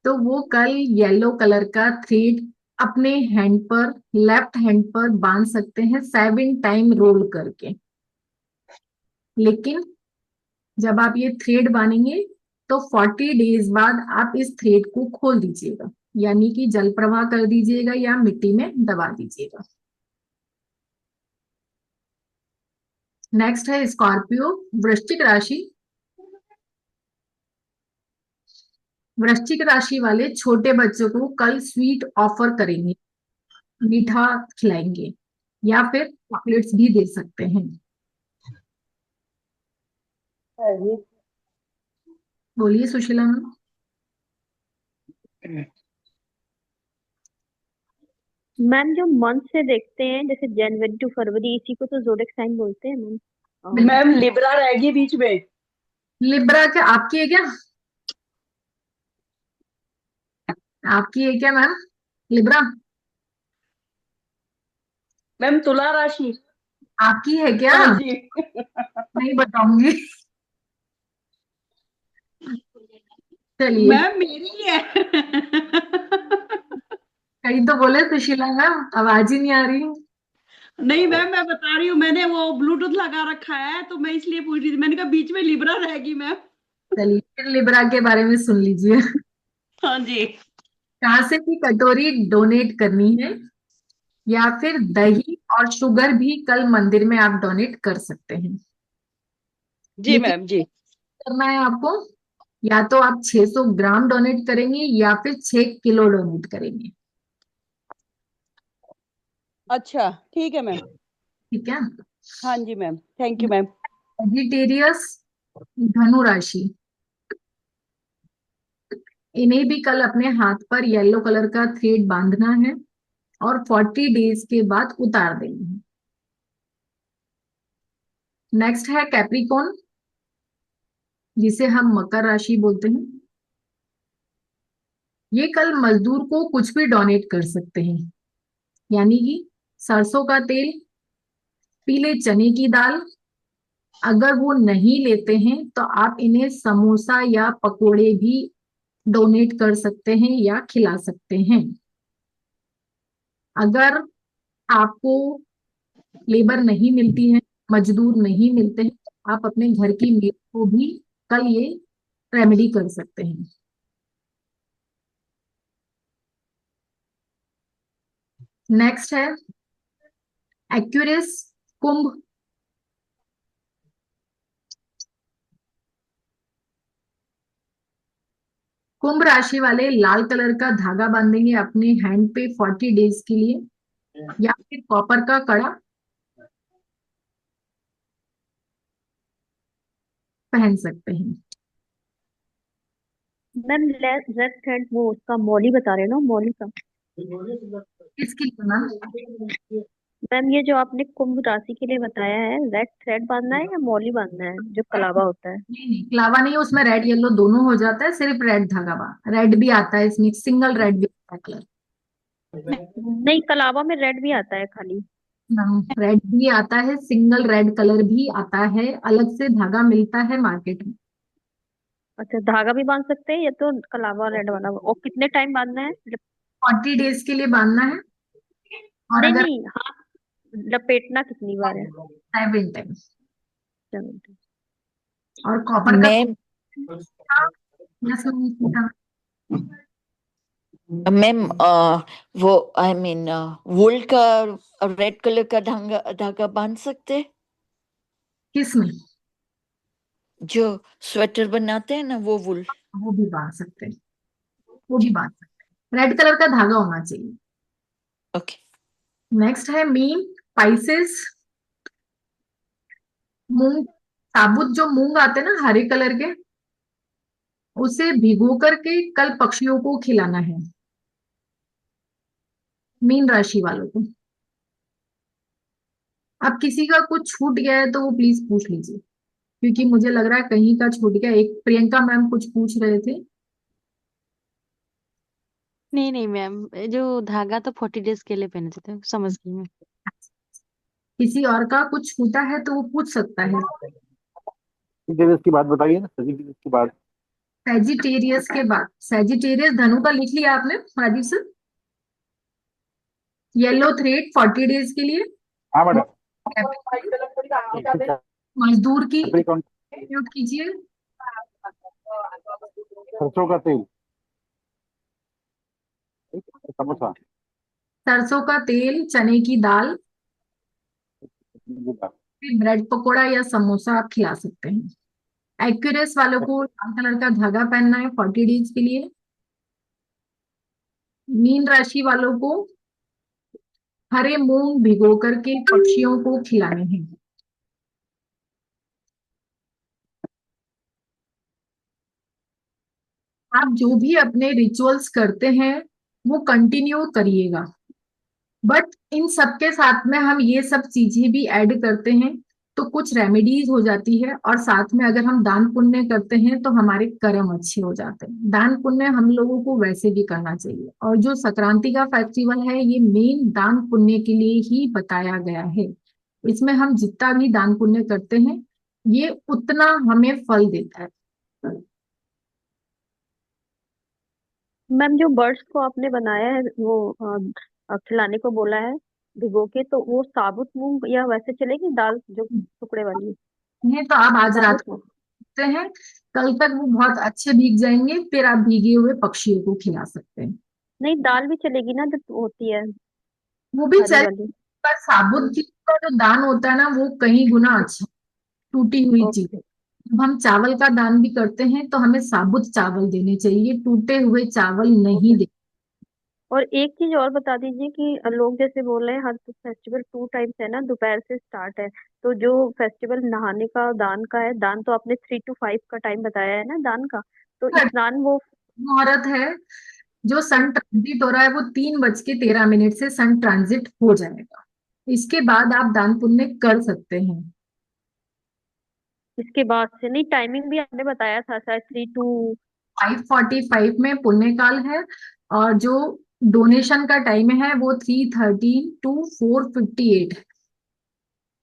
तो वो कल येलो कलर का थ्रेड अपने हैंड पर, लेफ्ट हैंड पर बांध सकते हैं 7 टाइम रोल करके। लेकिन जब आप ये थ्रेड बांधेंगे तो 40 डेज बाद आप इस थ्रेड को खोल दीजिएगा, यानी कि जल प्रवाह कर दीजिएगा या मिट्टी में दबा दीजिएगा। नेक्स्ट है स्कॉर्पियो, वृश्चिक राशि। वृश्चिक राशि वाले छोटे बच्चों को कल स्वीट ऑफर करेंगे, मीठा खिलाएंगे या फिर चॉकलेट्स भी दे सकते हैं। बोलिए सुशीला मैम। मैम जो मंथ से देखते हैं, जैसे जनवरी टू फरवरी, इसी को तो जोडिक साइन बोलते हैं मैम। मैम लिब्रा रहेगी बीच में। लिब्रा क्या आपकी है क्या? आपकी है क्या मैम लिब्रा? मैम तुला राशि। आपकी है क्या? हाँ जी। नहीं बताऊंगी। चलिए, मैम मेरी है। कहीं तो बोले सुशीला मैम, आवाज ही नहीं आ रही। नहीं मैम मैं बता रही हूँ, मैंने वो ब्लूटूथ लगा रखा है तो मैं इसलिए पूछ रही थी, मैंने कहा बीच में लिब्रा रहेगी मैम। चलिए फिर लिब्रा के बारे में सुन लीजिए। हाँ जी। कांसे की कटोरी डोनेट करनी है, या फिर दही और शुगर भी कल मंदिर में आप डोनेट कर सकते हैं। जी लेकिन मैम जी। करना है आपको, या तो आप 600 ग्राम डोनेट करेंगे या फिर 6 किलो डोनेट करेंगे। अच्छा ठीक है मैम। ठीक है। हाँ जी मैम, थैंक यू मैम। वेजिटेरियस, धनु राशि। इन्हें भी कल अपने हाथ पर येलो कलर का थ्रेड बांधना है और 40 डेज के बाद उतार देना है। नेक्स्ट है कैप्रिकॉन, जिसे हम मकर राशि बोलते हैं। ये कल मजदूर को कुछ भी डोनेट कर सकते हैं, यानी कि सरसों का तेल, पीले चने की दाल। अगर वो नहीं लेते हैं तो आप इन्हें समोसा या पकोड़े भी डोनेट कर सकते हैं या खिला सकते हैं। अगर आपको लेबर नहीं मिलती है, मजदूर नहीं मिलते हैं, तो आप अपने घर की मेड को भी कल ये रेमेडी कर सकते हैं। नेक्स्ट है एक्यूरेस, कुंभ। कुंभ राशि वाले लाल कलर का धागा बांधेंगे अपने हैंड पे 40 डेज के लिए, या फिर कॉपर का कड़ा पहन सकते हैं। मैम लेफ्ट हैंड, वो उसका मौली बता रहे हो ना, मौली का। किसके लिए मैम? मैम ये जो आपने कुंभ राशि के लिए बताया है, रेड थ्रेड बांधना है या मौली बांधना है, जो कलावा होता है? नहीं नहीं, क्लावा नहीं है, उसमें रेड येलो दोनों हो जाता है, सिर्फ रेड धागा रेड भी आता है इसमें, सिंगल रेड भी आता है कलर। नहीं, कलावा में रेड भी आता है खाली। रेड भी आता है, सिंगल रेड कलर भी आता है, अलग से धागा मिलता है मार्केट में। अच्छा, धागा भी बांध सकते हैं, या तो कलावा रेड वाला। और कितने टाइम बांधना है? 40 डेज के लिए बांधना है। और नहीं अगर नहीं, हाँ, लपेटना कितनी बार है? 7 टाइम्स। चलो। और कॉपर का मैम यस मैम। मैम वो आई मीन वुल का रेड कलर का धागा धागा बांध सकते, किस में? जो स्वेटर बनाते हैं ना, वो वुल। वो भी बांध सकते हैं, वो भी बांध सकते हैं, रेड कलर का धागा होना चाहिए। ओके। नेक्स्ट है मीन, स्पाइसेस, मूंग, साबुत जो मूंग आते हैं ना हरे कलर के, उसे भिगो करके कल पक्षियों को खिलाना है, मीन राशि वालों को। अब किसी का कुछ छूट गया है तो वो प्लीज पूछ लीजिए, क्योंकि मुझे लग रहा है कहीं का छूट गया। एक प्रियंका मैम कुछ पूछ रहे थे। नहीं नहीं मैम, जो धागा तो 40 डेज के लिए पहनते थे, समझ गई मैं। किसी और का कुछ छूटा है तो वो पूछ सकता है। सेजिटेरियस की बात बताइए ना, सेजिटेरियस की बात। सेजिटेरियस के बाद, सेजिटेरियस धनु का लिख लिया आपने Rajiv sir? Yellow thread 40 days के लिए। हाँ मैडम। मजदूर की कैप्रिकॉर्न, म्यूट कीजिए। सरसों का तेल, समोसा, सरसों का तेल, चने की दाल, ब्रेड पकोड़ा या समोसा आप खिला सकते हैं। एक्यूरेस वालों को लाल कलर का धागा पहनना है 40 डेज के लिए। मीन राशि वालों को हरे मूंग भिगो करके पक्षियों को खिलाने हैं। आप जो भी अपने रिचुअल्स करते हैं वो कंटिन्यू करिएगा, बट इन सबके साथ में हम ये सब चीजें भी ऐड करते हैं तो कुछ रेमेडीज हो जाती है, और साथ में अगर हम दान पुण्य करते हैं तो हमारे कर्म अच्छे हो जाते हैं। दान पुण्य हम लोगों को वैसे भी करना चाहिए, और जो संक्रांति का फेस्टिवल है ये मेन दान पुण्य के लिए ही बताया गया है। इसमें हम जितना भी दान पुण्य करते हैं ये उतना हमें फल देता है। मैम जो बर्ड्स को आपने बनाया है वो खिलाने को बोला है भिगो के, तो वो साबुत मूंग या वैसे चलेगी दाल जो टुकड़े वाली? ये तो आप आज रात साबुत को मूंग? सकते हैं, कल तक वो बहुत अच्छे भीग जाएंगे, फिर आप भीगे हुए पक्षियों को खिला सकते हैं। नहीं, दाल भी चलेगी ना जो होती है वो भी हरी चल, वाली? पर साबुत चीज का जो दान होता है ना वो कहीं गुना अच्छा, टूटी हुई चीज। ओके। जब हम चावल का दान भी करते हैं तो हमें साबुत चावल देने चाहिए, टूटे हुए चावल नहीं दे। और एक चीज और बता दीजिए कि लोग जैसे बोल रहे हैं हर फेस्टिवल 2 टाइम्स है ना, दोपहर से स्टार्ट है, तो जो फेस्टिवल नहाने का दान का है, दान तो आपने 3 to 5 का टाइम बताया है ना दान का, तो स्नान वो? मुहूर्त है, जो सन ट्रांजिट हो रहा है वो 3:13 से सन ट्रांजिट हो जाएगा। इसके बाद आप दान पुण्य कर सकते हैं। इसके बाद से नहीं, टाइमिंग भी आपने बताया था शायद 3 to। 5:45 में पुण्य काल है, और जो डोनेशन का टाइम है वो 3:13 to 4:58 है।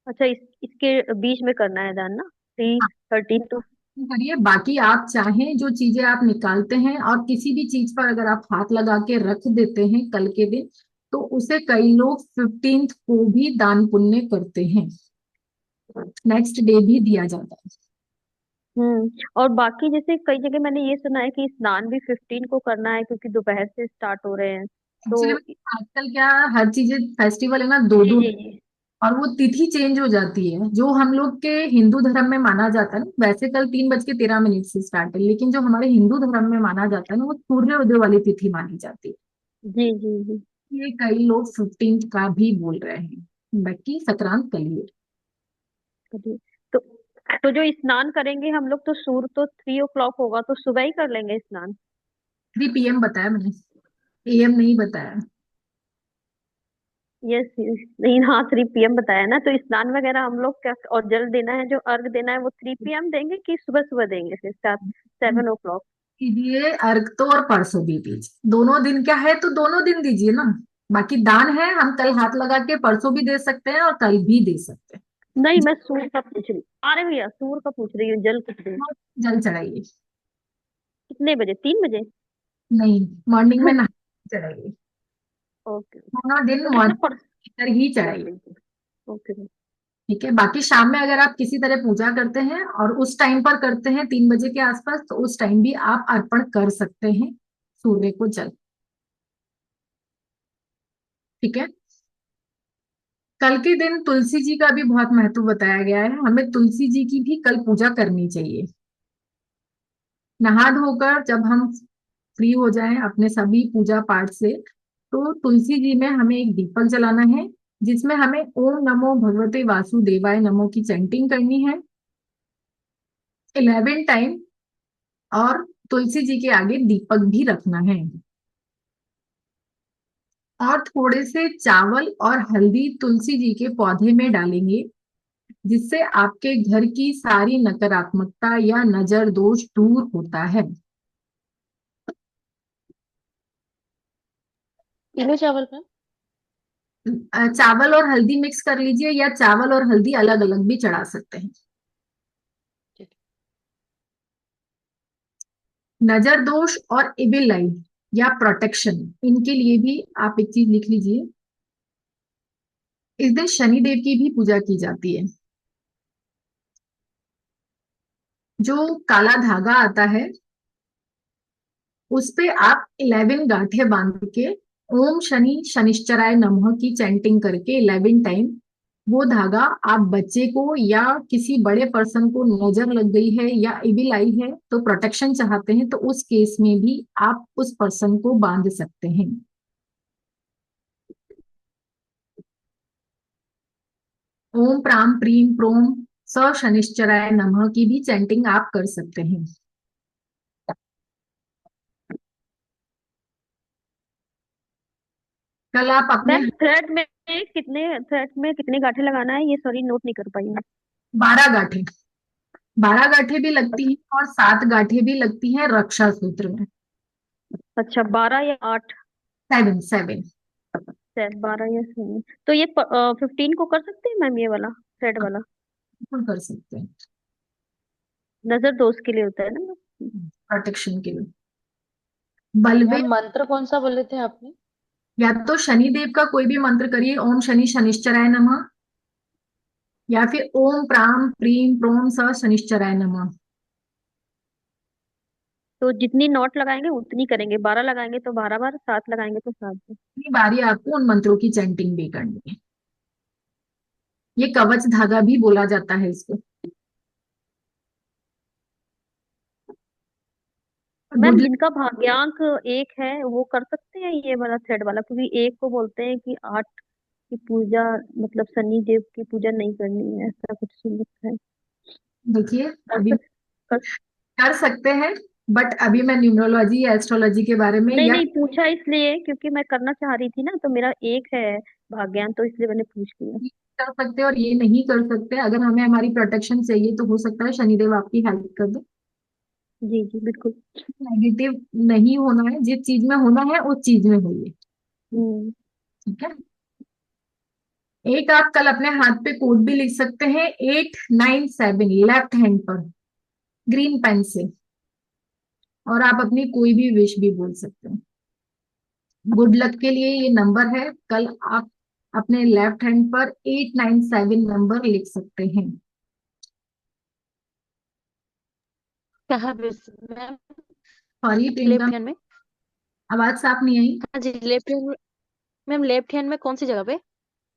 अच्छा, इसके बीच में करना है दान ना, 3:13 to? करिए, बाकी आप चाहें जो चीजें आप निकालते हैं, और किसी भी चीज पर अगर आप हाथ लगा के रख देते हैं कल के दिन, तो उसे कई लोग 15th को भी दान पुण्य करते हैं, नेक्स्ट डे भी दिया जाता है। और बाकी जैसे कई जगह मैंने ये सुना है कि स्नान भी 15 को करना है क्योंकि दोपहर से स्टार्ट हो रहे हैं, तो? एक्चुअली आजकल क्या, हर चीजें फेस्टिवल है ना, दो जी दो, जी जी। और वो तिथि चेंज हो जाती है। जो हम लोग के हिंदू धर्म में माना जाता है ना, वैसे कल 3:13 से स्टार्ट है, लेकिन जो हमारे हिंदू धर्म में माना जाता है ना वो सूर्योदय वाली तिथि मानी जाती है। जी जी जी। ये कई लोग 15th का भी बोल रहे हैं, बाकी संक्रांत कल ही है। जी। तो तो जो स्नान करेंगे हम लोग, तो सूर्य तो 3 o'clock होगा, तो सुबह ही कर लेंगे स्नान? 3 PM बताया मैंने, AM नहीं बताया। यस। नहीं, हाँ 3 PM बताया ना, तो स्नान वगैरह हम लोग क्या, और जल देना है जो अर्घ देना है वो 3 PM देंगे कि सुबह सुबह देंगे फिर 7 o'clock? दीजिए अर्घ तो, और परसों भी दीजिए, दोनों दिन क्या है तो दोनों दिन दीजिए ना। बाकी दान है, हम कल हाथ लगा के परसों भी दे सकते हैं और कल भी दे सकते नहीं, हैं। मैं सूर्य का पूछ रही हूँ। अरे भैया, सूर्य का पूछ रही हूँ, जल कुछ दें? जल चढ़ाइए। कितने बजे, 3 बजे? नहीं, मॉर्निंग में नहा चढ़ाइए, ओके। दोनों दिन तो जैसे मॉर्निंग ही चढ़ाइए। ओके। ठीक है, बाकी शाम में अगर आप किसी तरह पूजा करते हैं और उस टाइम पर करते हैं 3 बजे के आसपास, तो उस टाइम भी आप अर्पण कर सकते हैं सूर्य को जल। ठीक है। कल के दिन तुलसी जी का भी बहुत महत्व बताया गया है, हमें तुलसी जी की भी कल पूजा करनी चाहिए। नहा धोकर जब हम फ्री हो जाएं अपने सभी पूजा पाठ से, तो तुलसी जी में हमें एक दीपक जलाना है, जिसमें हमें ओम नमो भगवते वासुदेवाय नमो की चैंटिंग करनी है 11 टाइम, और तुलसी जी के आगे दीपक भी रखना है, और थोड़े से चावल और हल्दी तुलसी जी के पौधे में डालेंगे, जिससे आपके घर की सारी नकारात्मकता या नजर दोष दूर होता है। तीनों चावल का? चावल और हल्दी मिक्स कर लीजिए, या चावल और हल्दी अलग अलग भी चढ़ा सकते हैं। नजर दोष और इविल आई या प्रोटेक्शन, इनके लिए भी आप एक चीज लिख लीजिए, इस दिन शनि देव की भी पूजा की जाती है। जो काला धागा आता है उस पे आप 11 गांठे बांध के ओम शनि शनिश्चराय नमः की चैंटिंग करके 11 टाइम, वो धागा आप बच्चे को या किसी बड़े पर्सन को नजर लग गई है या इविल आई है तो प्रोटेक्शन चाहते हैं, तो उस केस में भी आप उस पर्सन को बांध सकते हैं। ओम प्राम प्रीम प्रोम स शनिश्चराय नमः की भी चैंटिंग आप कर सकते हैं। कल आप अपने मैम थ्रेड में कितने गांठे लगाना है, ये सॉरी नोट नहीं कर पाई मैं। 12 गांठे, 12 गांठे भी लगती हैं और 7 गांठे भी लगती हैं रक्षा सूत्र में। अच्छा 12 या 8? 7 7। 12 या 7, तो ये 15 को कर सकते हैं मैम, ये वाला थ्रेड वाला? बिल्कुल कर सकते हैं, नजर दोष के लिए होता है ना? प्रोटेक्शन के लिए। बलवे, मैम मंत्र कौन सा बोले थे आपने? या तो शनि देव का कोई भी मंत्र करिए, ओम शनि शनिश्चराय नमः, या फिर ओम प्राम प्रीम प्रोम स शनिश्चराय नमः। तो जितनी नोट लगाएंगे उतनी करेंगे, 12 लगाएंगे तो 12 बार, 7 लगाएंगे तो 7 बार। इतनी बारी आपको उन मंत्रों की चैंटिंग भी करनी है। ये कवच धागा भी बोला जाता है इसको। मैम गुड, जिनका भाग्यांक 1 है वो कर सकते हैं ये वाला थ्रेड वाला, क्योंकि 1 को बोलते हैं कि 8 की पूजा, मतलब शनि देव की पूजा नहीं करनी है, ऐसा कुछ सुन रखा है। देखिए कर अभी सक, कर, कर सकते हैं, बट अभी मैं न्यूमरोलॉजी या एस्ट्रोलॉजी के बारे में नहीं या नहीं, पूछा इसलिए क्योंकि मैं करना चाह रही थी ना, तो मेरा 1 है भाग्यांक, तो इसलिए मैंने पूछ लिया। ये कर सकते हैं और ये नहीं कर सकते। अगर हमें हमारी प्रोटेक्शन चाहिए तो हो सकता है शनिदेव आपकी हेल्प कर दे। जी जी बिल्कुल। नेगेटिव नहीं होना है, जिस चीज में होना है उस चीज में होइए, हम्म। ठीक है। एक आप कल अपने हाथ पे कोड भी लिख सकते हैं 897 लेफ्ट हैंड पर ग्रीन पेन से, और आप अपनी कोई भी विश भी बोल सकते हैं। गुड लक के लिए ये नंबर है, कल आप अपने लेफ्ट हैंड पर 897 नंबर लिख सकते हैं। कहाँ पे ma'am? Sorry Priyanka, left hand में? आवाज साफ नहीं आई। हाँ जी, लेफ्ट हैंड में। मैम लेफ्ट हैंड में कौन सी जगह पे?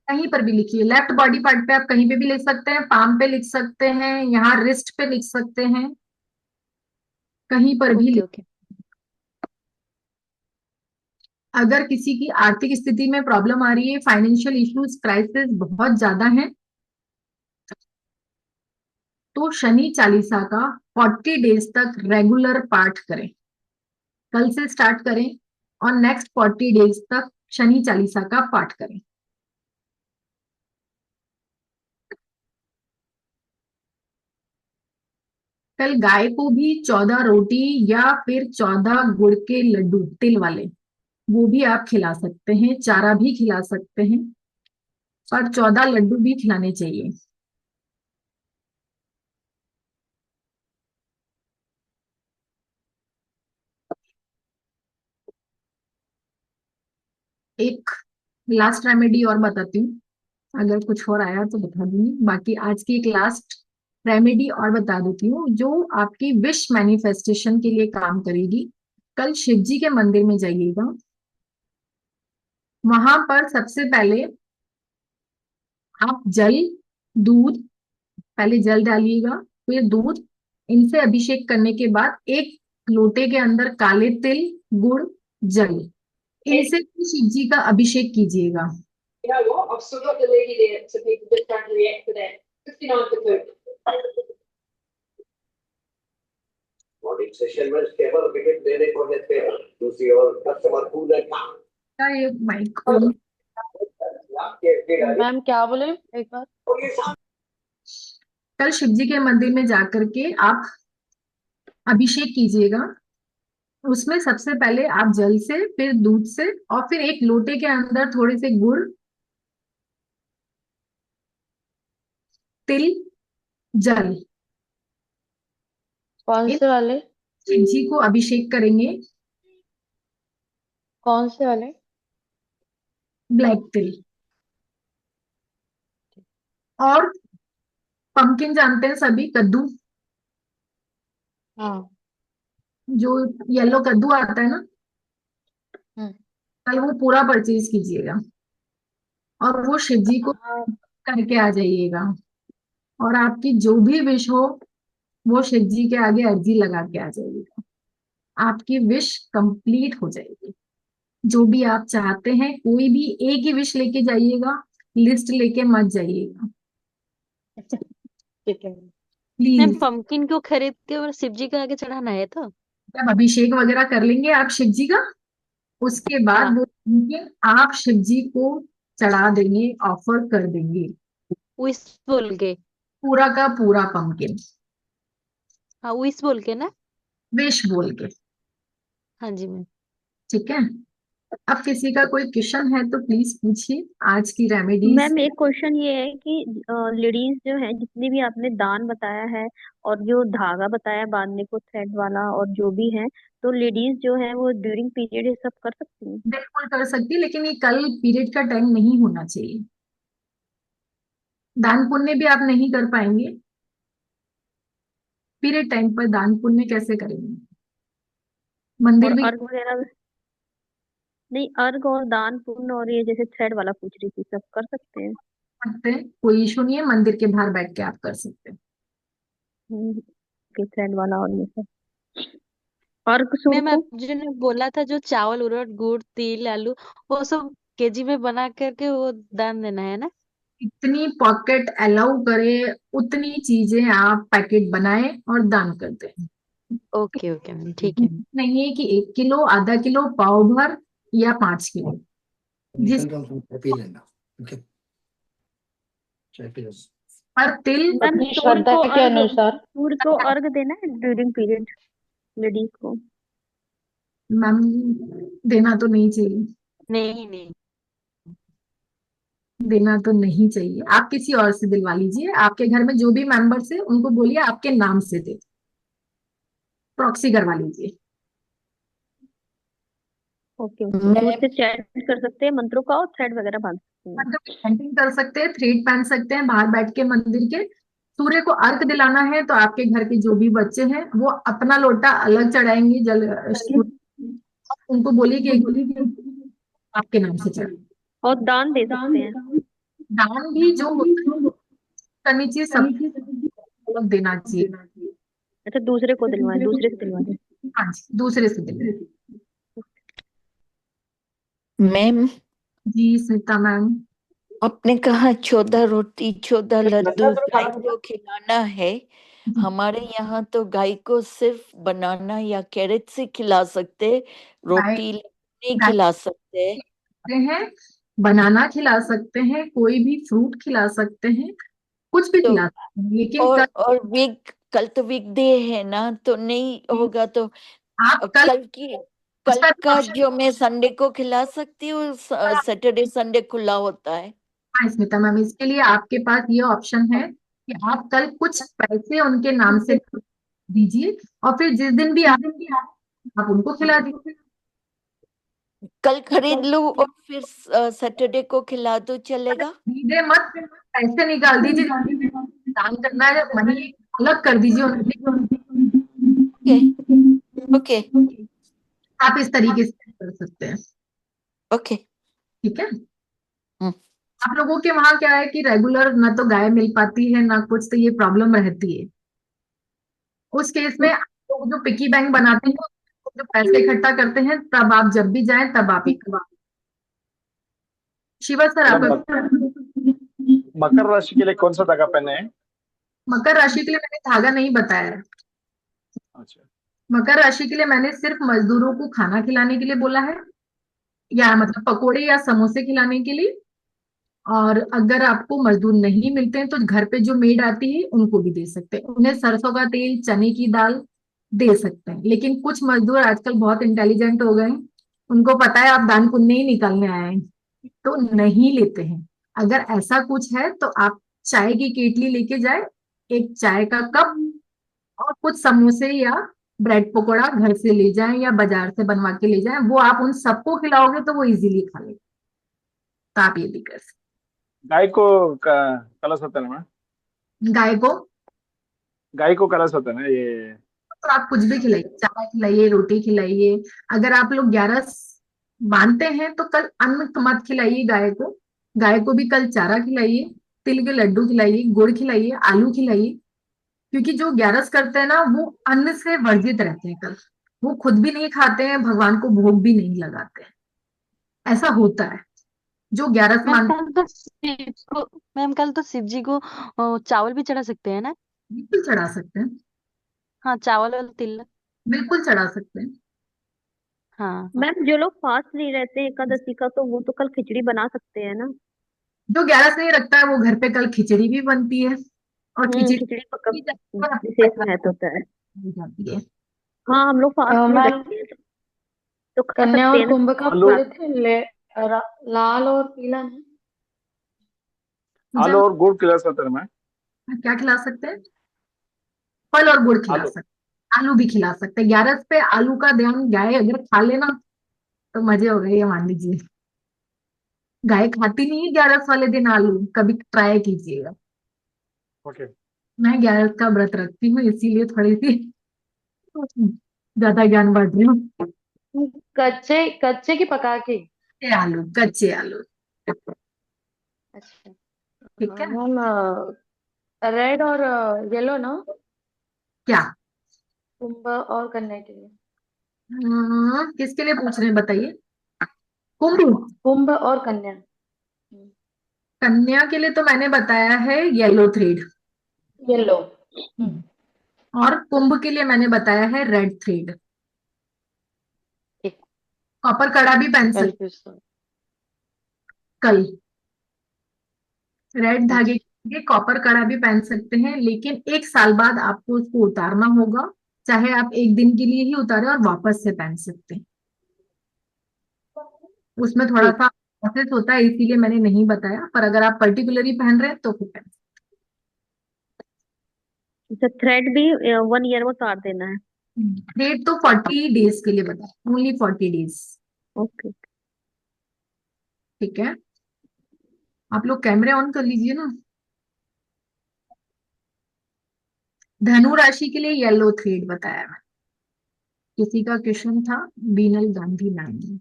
कहीं पर भी लिखिए, लेफ्ट बॉडी पार्ट पे आप कहीं पे भी लिख सकते हैं, पाम पे लिख सकते हैं, यहाँ रिस्ट पे लिख सकते हैं, कहीं पर भी ओके लिख। ओके। अगर किसी की आर्थिक स्थिति में प्रॉब्लम आ रही है, फाइनेंशियल इश्यूज क्राइसिस बहुत ज्यादा है, तो शनि चालीसा का 40 डेज तक रेगुलर पाठ करें। कल से स्टार्ट करें और नेक्स्ट 40 डेज तक शनि चालीसा का पाठ करें। कल गाय को भी 14 रोटी या फिर 14 गुड़ के लड्डू तिल वाले, वो भी आप खिला सकते हैं, चारा भी खिला सकते हैं, और 14 लड्डू भी खिलाने चाहिए। एक लास्ट रेमेडी और बताती हूँ, अगर कुछ और आया तो बता दूंगी, बाकी आज की एक लास्ट रेमेडी और बता देती हूँ जो आपकी विश मैनिफेस्टेशन के लिए काम करेगी। कल शिव जी के मंदिर में जाइएगा, वहां पर सबसे पहले आप जल, दूध, पहले जल डालिएगा, फिर दूध, इनसे अभिषेक करने के बाद एक लोटे के अंदर काले तिल, गुड़, जल, इनसे शिव जी का अभिषेक कीजिएगा। You know what? I've still got the lady there, so people just trying to react to that. 59 for 2. Morning session में स्टेबल विकेट लेने को देते हैं दूसरी ओर कस्टमर कूलर क्या ये माइक खोल मैम क्या बोले एक बार? कल शिव जी के मंदिर में जाकर के आप अभिषेक कीजिएगा। उसमें सबसे पहले आप जल से, फिर दूध से, और फिर एक लोटे के अंदर थोड़े से गुड़, तिल, जल, कौन इन से वाले? शिव जी को अभिषेक करेंगे। कौन से वाले? ब्लैक तिल। और पंपकिन जानते हैं सभी, कद्दू, हाँ। जो येलो कद्दू आता है ना, हम्म। कल वो पूरा परचेज कीजिएगा और वो शिव जी को हाँ। करके आ जाइएगा। और आपकी जो भी विश हो वो शिव जी के आगे अर्जी लगा के आ जाइएगा। आपकी विश कंप्लीट हो जाएगी। जो भी आप चाहते हैं, कोई भी एक ही विश लेके जाइएगा, लिस्ट लेके मत जाइएगा ठीक है। Ma'am please. पंपकिन को खरीद के और शिव जी के आगे चढ़ाना है तो? जब अभिषेक वगैरह कर लेंगे आप शिव जी का, उसके बाद हाँ, वो pumpkin आप शिव जी को चढ़ा देंगे, ऑफर कर देंगे, विश बोल के। पूरा का पूरा पंपकिन, हाँ, विश बोल के ना। विश बोल के। हाँ जी मैम। ठीक है। अब किसी का कोई क्वेश्चन है तो प्लीज पूछिए। आज की रेमेडीज। मैम एक क्वेश्चन ये है कि लेडीज जो है, जितने भी आपने दान बताया है और जो धागा बताया बांधने को, थ्रेड वाला, और जो भी है, तो लेडीज जो है वो ड्यूरिंग पीरियड ये सब कर सकती हैं? बिल्कुल कर सकती है, लेकिन ये कल पीरियड का टाइम नहीं होना चाहिए। दान पुण्य भी आप नहीं कर पाएंगे पीरियड टाइम पर। दान पुण्य कैसे करेंगे? मंदिर और भी अर्घ वगैरह? नहीं, अर्घ और दान पुण्य और ये जैसे थ्रेड वाला पूछ रही थी, सब कर सकते हैं? करते हैं, कोई इशू नहीं है। मंदिर के बाहर बैठ के आप कर सकते हैं। थ्रेड वाला और ये सब। अर्घ सुर मैम को? आप जो ने बोला था, जो चावल, उड़द, गुड़, तिल, आलू, वो सब केजी में बना करके वो दान देना है ना? इतनी पॉकेट अलाउ करे उतनी चीजें आप पैकेट बनाएं और दान कर दें। ओके ओके मैम, ठीक है। नहीं है कि 1 किलो, आधा किलो, पाव भर या 5 किलो, जिस पी लेना। ओके, चाय पी लो। पर तिल मैम अपनी सूर श्रद्धा को के अर्घ, अनुसार। सूर को अर्घ देना है ड्यूरिंग पीरियड लेडीज को? मैम देना तो नहीं चाहिए। नहीं नहीं। देना तो नहीं चाहिए। आप किसी और से दिलवा लीजिए। आपके घर में जो भी मेंबर्स है उनको बोलिए आपके नाम से दे, प्रॉक्सी करवा लीजिए। Okay okay. मैं सूर से चैंट कर सकते हैं मंत्रों का और थ्रेड वगैरह बांध सकते हैं? मतलब पेंटिंग कर सकते हैं, थ्रेड पहन सकते हैं बाहर बैठ के मंदिर के। सूर्य को अर्घ दिलाना है तो आपके घर के जो भी बच्चे हैं वो अपना लोटा अलग चढ़ाएंगे जल, उनको बोलिए कि आपके नाम से चढ़ाए। और दान दे सकते हैं? दान भी जो करनी चाहिए सब अलग देना चाहिए। अच्छा, दूसरे को दिलवाएं, दूसरे से दिलवाएं? हाँ जी, दूसरे से दिलवाए। मैम जी स्मिता मैम। आपने कहा 14 रोटी 14 लड्डू गाय को खिलाना है। हमारे यहाँ तो गाय को सिर्फ बनाना या कैरेट से खिला सकते, गाय रोटी नहीं गाय खिला सकते। सकते हैं, बनाना खिला सकते हैं, कोई भी फ्रूट खिला सकते हैं, कुछ भी तो खिला सकते हैं, लेकिन और कल तो वीकडे है ना, तो नहीं होगा तो आप कल कल का जो मैं संडे को खिला सकती हूँ, सैटरडे संडे खुला होता है। हाँ स्मिता मैम, इसके लिए आपके पास ये ऑप्शन है कि आप कल कुछ पैसे उनके नाम से दीजिए और फिर जिस दिन भी आप उनको खिला दीजिए। कल खरीद लूं और फिर सैटरडे को खिला दो, चलेगा? दीजिए मत, पैसे निकाल दीजिए। दान करना है मनी अलग कर दीजिए उनके। ओके आप इस तरीके से कर सकते हैं। ओके। ठीक है। आप लोगों के वहां क्या है कि रेगुलर ना तो गाय मिल पाती है ना कुछ, तो ये प्रॉब्लम रहती है। उस केस में आप लोग जो पिकी बैंक बनाते हैं, जो पैसे इकट्ठा करते हैं, तब आप जब भी जाएं तब आप एक शिवा सर मैडम आपका मकर राशि के लिए कौन सा धागा पहने हैं? मकर राशि के लिए मैंने धागा नहीं बताया है। अच्छा, मकर राशि के लिए मैंने सिर्फ मजदूरों को खाना खिलाने के लिए बोला है, या मतलब पकोड़े या समोसे खिलाने के लिए। और अगर आपको मजदूर नहीं मिलते हैं तो घर पे जो मेड आती है उनको भी दे सकते हैं, उन्हें सरसों का तेल चने की दाल दे सकते हैं। लेकिन कुछ मजदूर आजकल बहुत इंटेलिजेंट हो गए हैं, उनको पता है आप दान पुण्य ही निकालने आए हैं, तो नहीं लेते हैं। अगर ऐसा कुछ है तो आप चाय की केटली लेके जाए, एक चाय का कप और कुछ समोसे या ब्रेड पकोड़ा घर से ले जाएं या बाजार से बनवा के ले जाएं, वो आप उन सबको खिलाओगे तो वो इजीली खा लेंगे। तो आप ये भी कर सकते गाय को कलश होता है ना मैम? हैं। गाय को कलश होता है ना ये? तो आप कुछ भी खिलाइए, चावल खिलाइए, रोटी खिलाइए। अगर आप लोग 11 मानते हैं तो कल अन्न मत खिलाइए गाय को, गाय को भी कल चारा खिलाइए, तिल के लड्डू खिलाइए, गुड़ खिलाइए, आलू खिलाइए। क्योंकि जो 11 करते हैं ना वो अन्न से वर्जित रहते हैं कल, वो खुद भी नहीं खाते हैं, भगवान को भोग भी नहीं लगाते हैं। ऐसा होता है जो 11 मैम मानते कल तो शिव को मैम कल तो शिव जी को चावल भी चढ़ा सकते हैं ना? हैं, बिल्कुल चढ़ा सकते हैं, हाँ, चावल और तिल। बिल्कुल चढ़ा सकते हैं। हाँ। मैम जो लोग फास्ट नहीं रहते हैं एकादशी का तो वो तो कल खिचड़ी बना सकते हैं ना? जो 11 नहीं रखता है वो घर पे कल खिचड़ी भी बनती है, और खिचड़ी खिचड़ी का कब भी जाती है और अपने विशेष परिवार महत्व होता है। को जाती है। हाँ हम लोग फास्ट नहीं मैम रखते हैं तो खा कन्या सकते और हैं ना। कुंभ का आलू बोले थे लाल और पीला नहीं? पूजा आलू में और गुड़ कलश होता है ना मैम? क्या खिला सकते हैं? फल और गुड़ खिला आलू। सकते हैं, आलू भी खिला सकते हैं। 11 पे आलू का ध्यान, गाय अगर खा लेना तो मजे हो गए, ये मान लीजिए। गाय खाती नहीं है 11 वाले दिन आलू, कभी ट्राई कीजिएगा। ओके। मैं 11 का व्रत रखती हूँ इसीलिए थोड़ी सी ज्यादा ज्ञान बांट रही हूँ। कच्चे कच्चे की पका के? ये आलू, कच्चे आलू। अच्छा। ठीक है। मैम रेड और येलो ना, क्या? कुंभ और कन्या के लिए? किसके लिए पूछ रहे हैं बताइए? कुंभ। कुंभ और कन्या। कन्या के लिए तो मैंने बताया है येलो थ्रेड, येलो। और कुंभ के लिए मैंने बताया है रेड थ्रेड। ठीक। कॉपर कड़ा भी पहन सकते कंफ्यूज। कल, रेड धागे अच्छा। के कॉपर कड़ा भी पहन सकते हैं, लेकिन 1 साल बाद आपको उसको उतारना होगा। चाहे आप एक दिन के लिए ही उतारे और वापस से पहन सकते हैं, उसमें थोड़ा ठीक। सा प्रोसेस होता है, इसीलिए मैंने नहीं बताया। पर अगर आप पर्टिकुलरली पहन रहे हैं तो फिर पहन अच्छा थ्रेड भी 1 ईयर में उतार देना है? सकते हैं। डेट तो 40 डेज के लिए बताया, ओनली 40 डेज। ओके। ठीक है, आप लोग कैमरे ऑन कर लीजिए ना। धनु राशि के लिए येलो थ्रेड बताया मैं। किसी का क्वेश्चन था? बीनल गांधी मैम।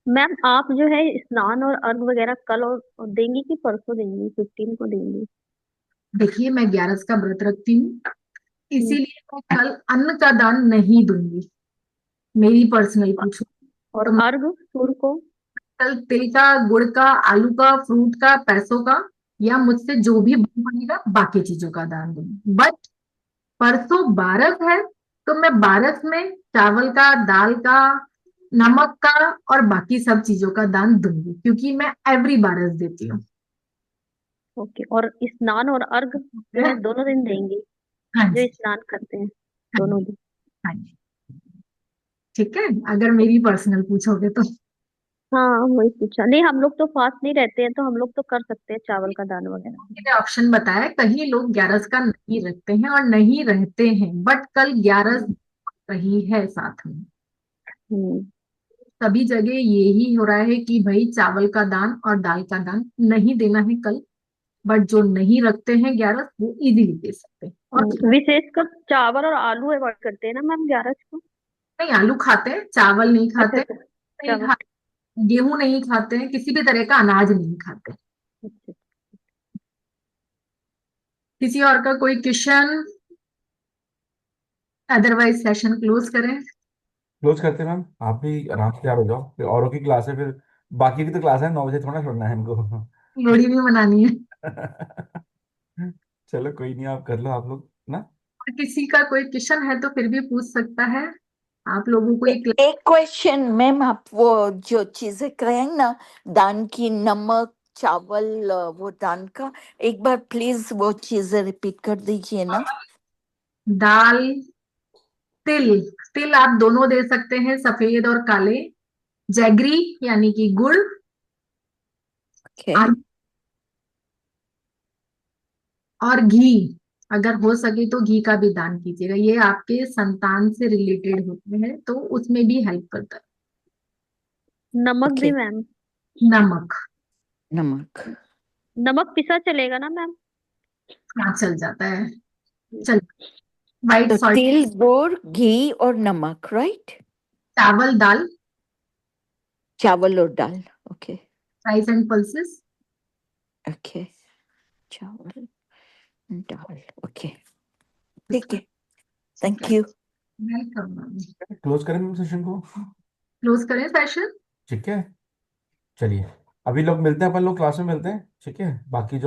मैम आप जो है स्नान और अर्घ वगैरह कल और देंगी कि परसों देंगी, 15 को देंगी? देखिए मैं 11 का व्रत रखती हूँ, हम्म, इसीलिए मैं कल अन्न का दान नहीं दूंगी। मेरी पर्सनल पूछो और तो मैं अर्घ सूर्य को? कल तिल का, गुड़ का, आलू का, फ्रूट का, पैसों का, या मुझसे जो भी बन पाएगा बाकी चीजों का दान दूंगी। बट परसों 12 है तो मैं 12 में चावल का, दाल का, नमक का और बाकी सब चीजों का दान दूंगी, क्योंकि मैं एवरी 12 देती हूँ। ओके। और स्नान और अर्घ जो है दोनों दिन देंगी? हाँ जो जी, स्नान करते हैं हाँ दोनों जी, दिन? हाँ जी। ठीक है, अगर मेरी पर्सनल पूछोगे तो हाँ वही पूछा। नहीं हम लोग तो फास्ट नहीं रहते हैं तो हम लोग तो कर सकते हैं चावल का दान वगैरह। मैंने ऑप्शन बताया, कहीं लोग 11 का नहीं रखते हैं और नहीं रहते हैं, बट कल 11 हम्म। रही है साथ में। हम्म। सभी जगह यही हो रहा है कि भाई चावल का दान और दाल का दान नहीं देना है कल। बट जो नहीं रखते हैं 11 वो इजीली दे सकते हैं। और विशेषकर चावल और आलू अवॉइड करते हैं ना मैम 11 को? नहीं, आलू खाते हैं, चावल नहीं अच्छा खाते, अच्छा। नहीं चावल। खा गेहूं नहीं खाते हैं, किसी भी तरह का अनाज नहीं खाते। अच्छा। किसी और का कोई क्वेश्चन? अदरवाइज सेशन क्लोज करें। क्लोज करते हैं मैम, आप भी आराम से तैयार हो जाओ, फिर औरों की क्लास है, फिर बाकी की तो क्लास है, 9 बजे थोड़ा छोड़ना है हमको। लोहड़ी भी मनानी है। चलो कोई नहीं, आप कर लो आप लोग ना। और किसी का कोई क्वेश्चन है तो फिर भी पूछ सकता है। आप लोगों को एक एक क्वेश्चन मैम, आप वो जो चीजें कहें ना, दान की, नमक, चावल, वो दान का, एक बार प्लीज वो चीजें रिपीट कर दीजिए ना। दाल, तिल, तिल आप दोनों दे सकते हैं, सफेद और काले। जैगरी यानी कि गुड़, ओके आलू और घी। अगर हो सके तो घी का भी दान कीजिएगा, ये आपके संतान से रिलेटेड होते हैं तो उसमें भी हेल्प करता नमक भी ओके। मैम? है। नमक, नमक, नमक पिसा चलेगा ना मैम? हाँ चल जाता है, चल। व्हाइट तो सॉल्ट, तिल, गुड़, घी और नमक, राइट? चावल, दाल, चावल और दाल, okay rice and pulses. Okay. चावल, दाल, ओके, ठीक है, थैंक यू। वेलकम। क्लोज करें मैम सेशन को? क्लोज करें सेशन। ठीक है, चलिए अभी लोग मिलते हैं, अपन लोग क्लास में मिलते हैं, ठीक है, बाकी जो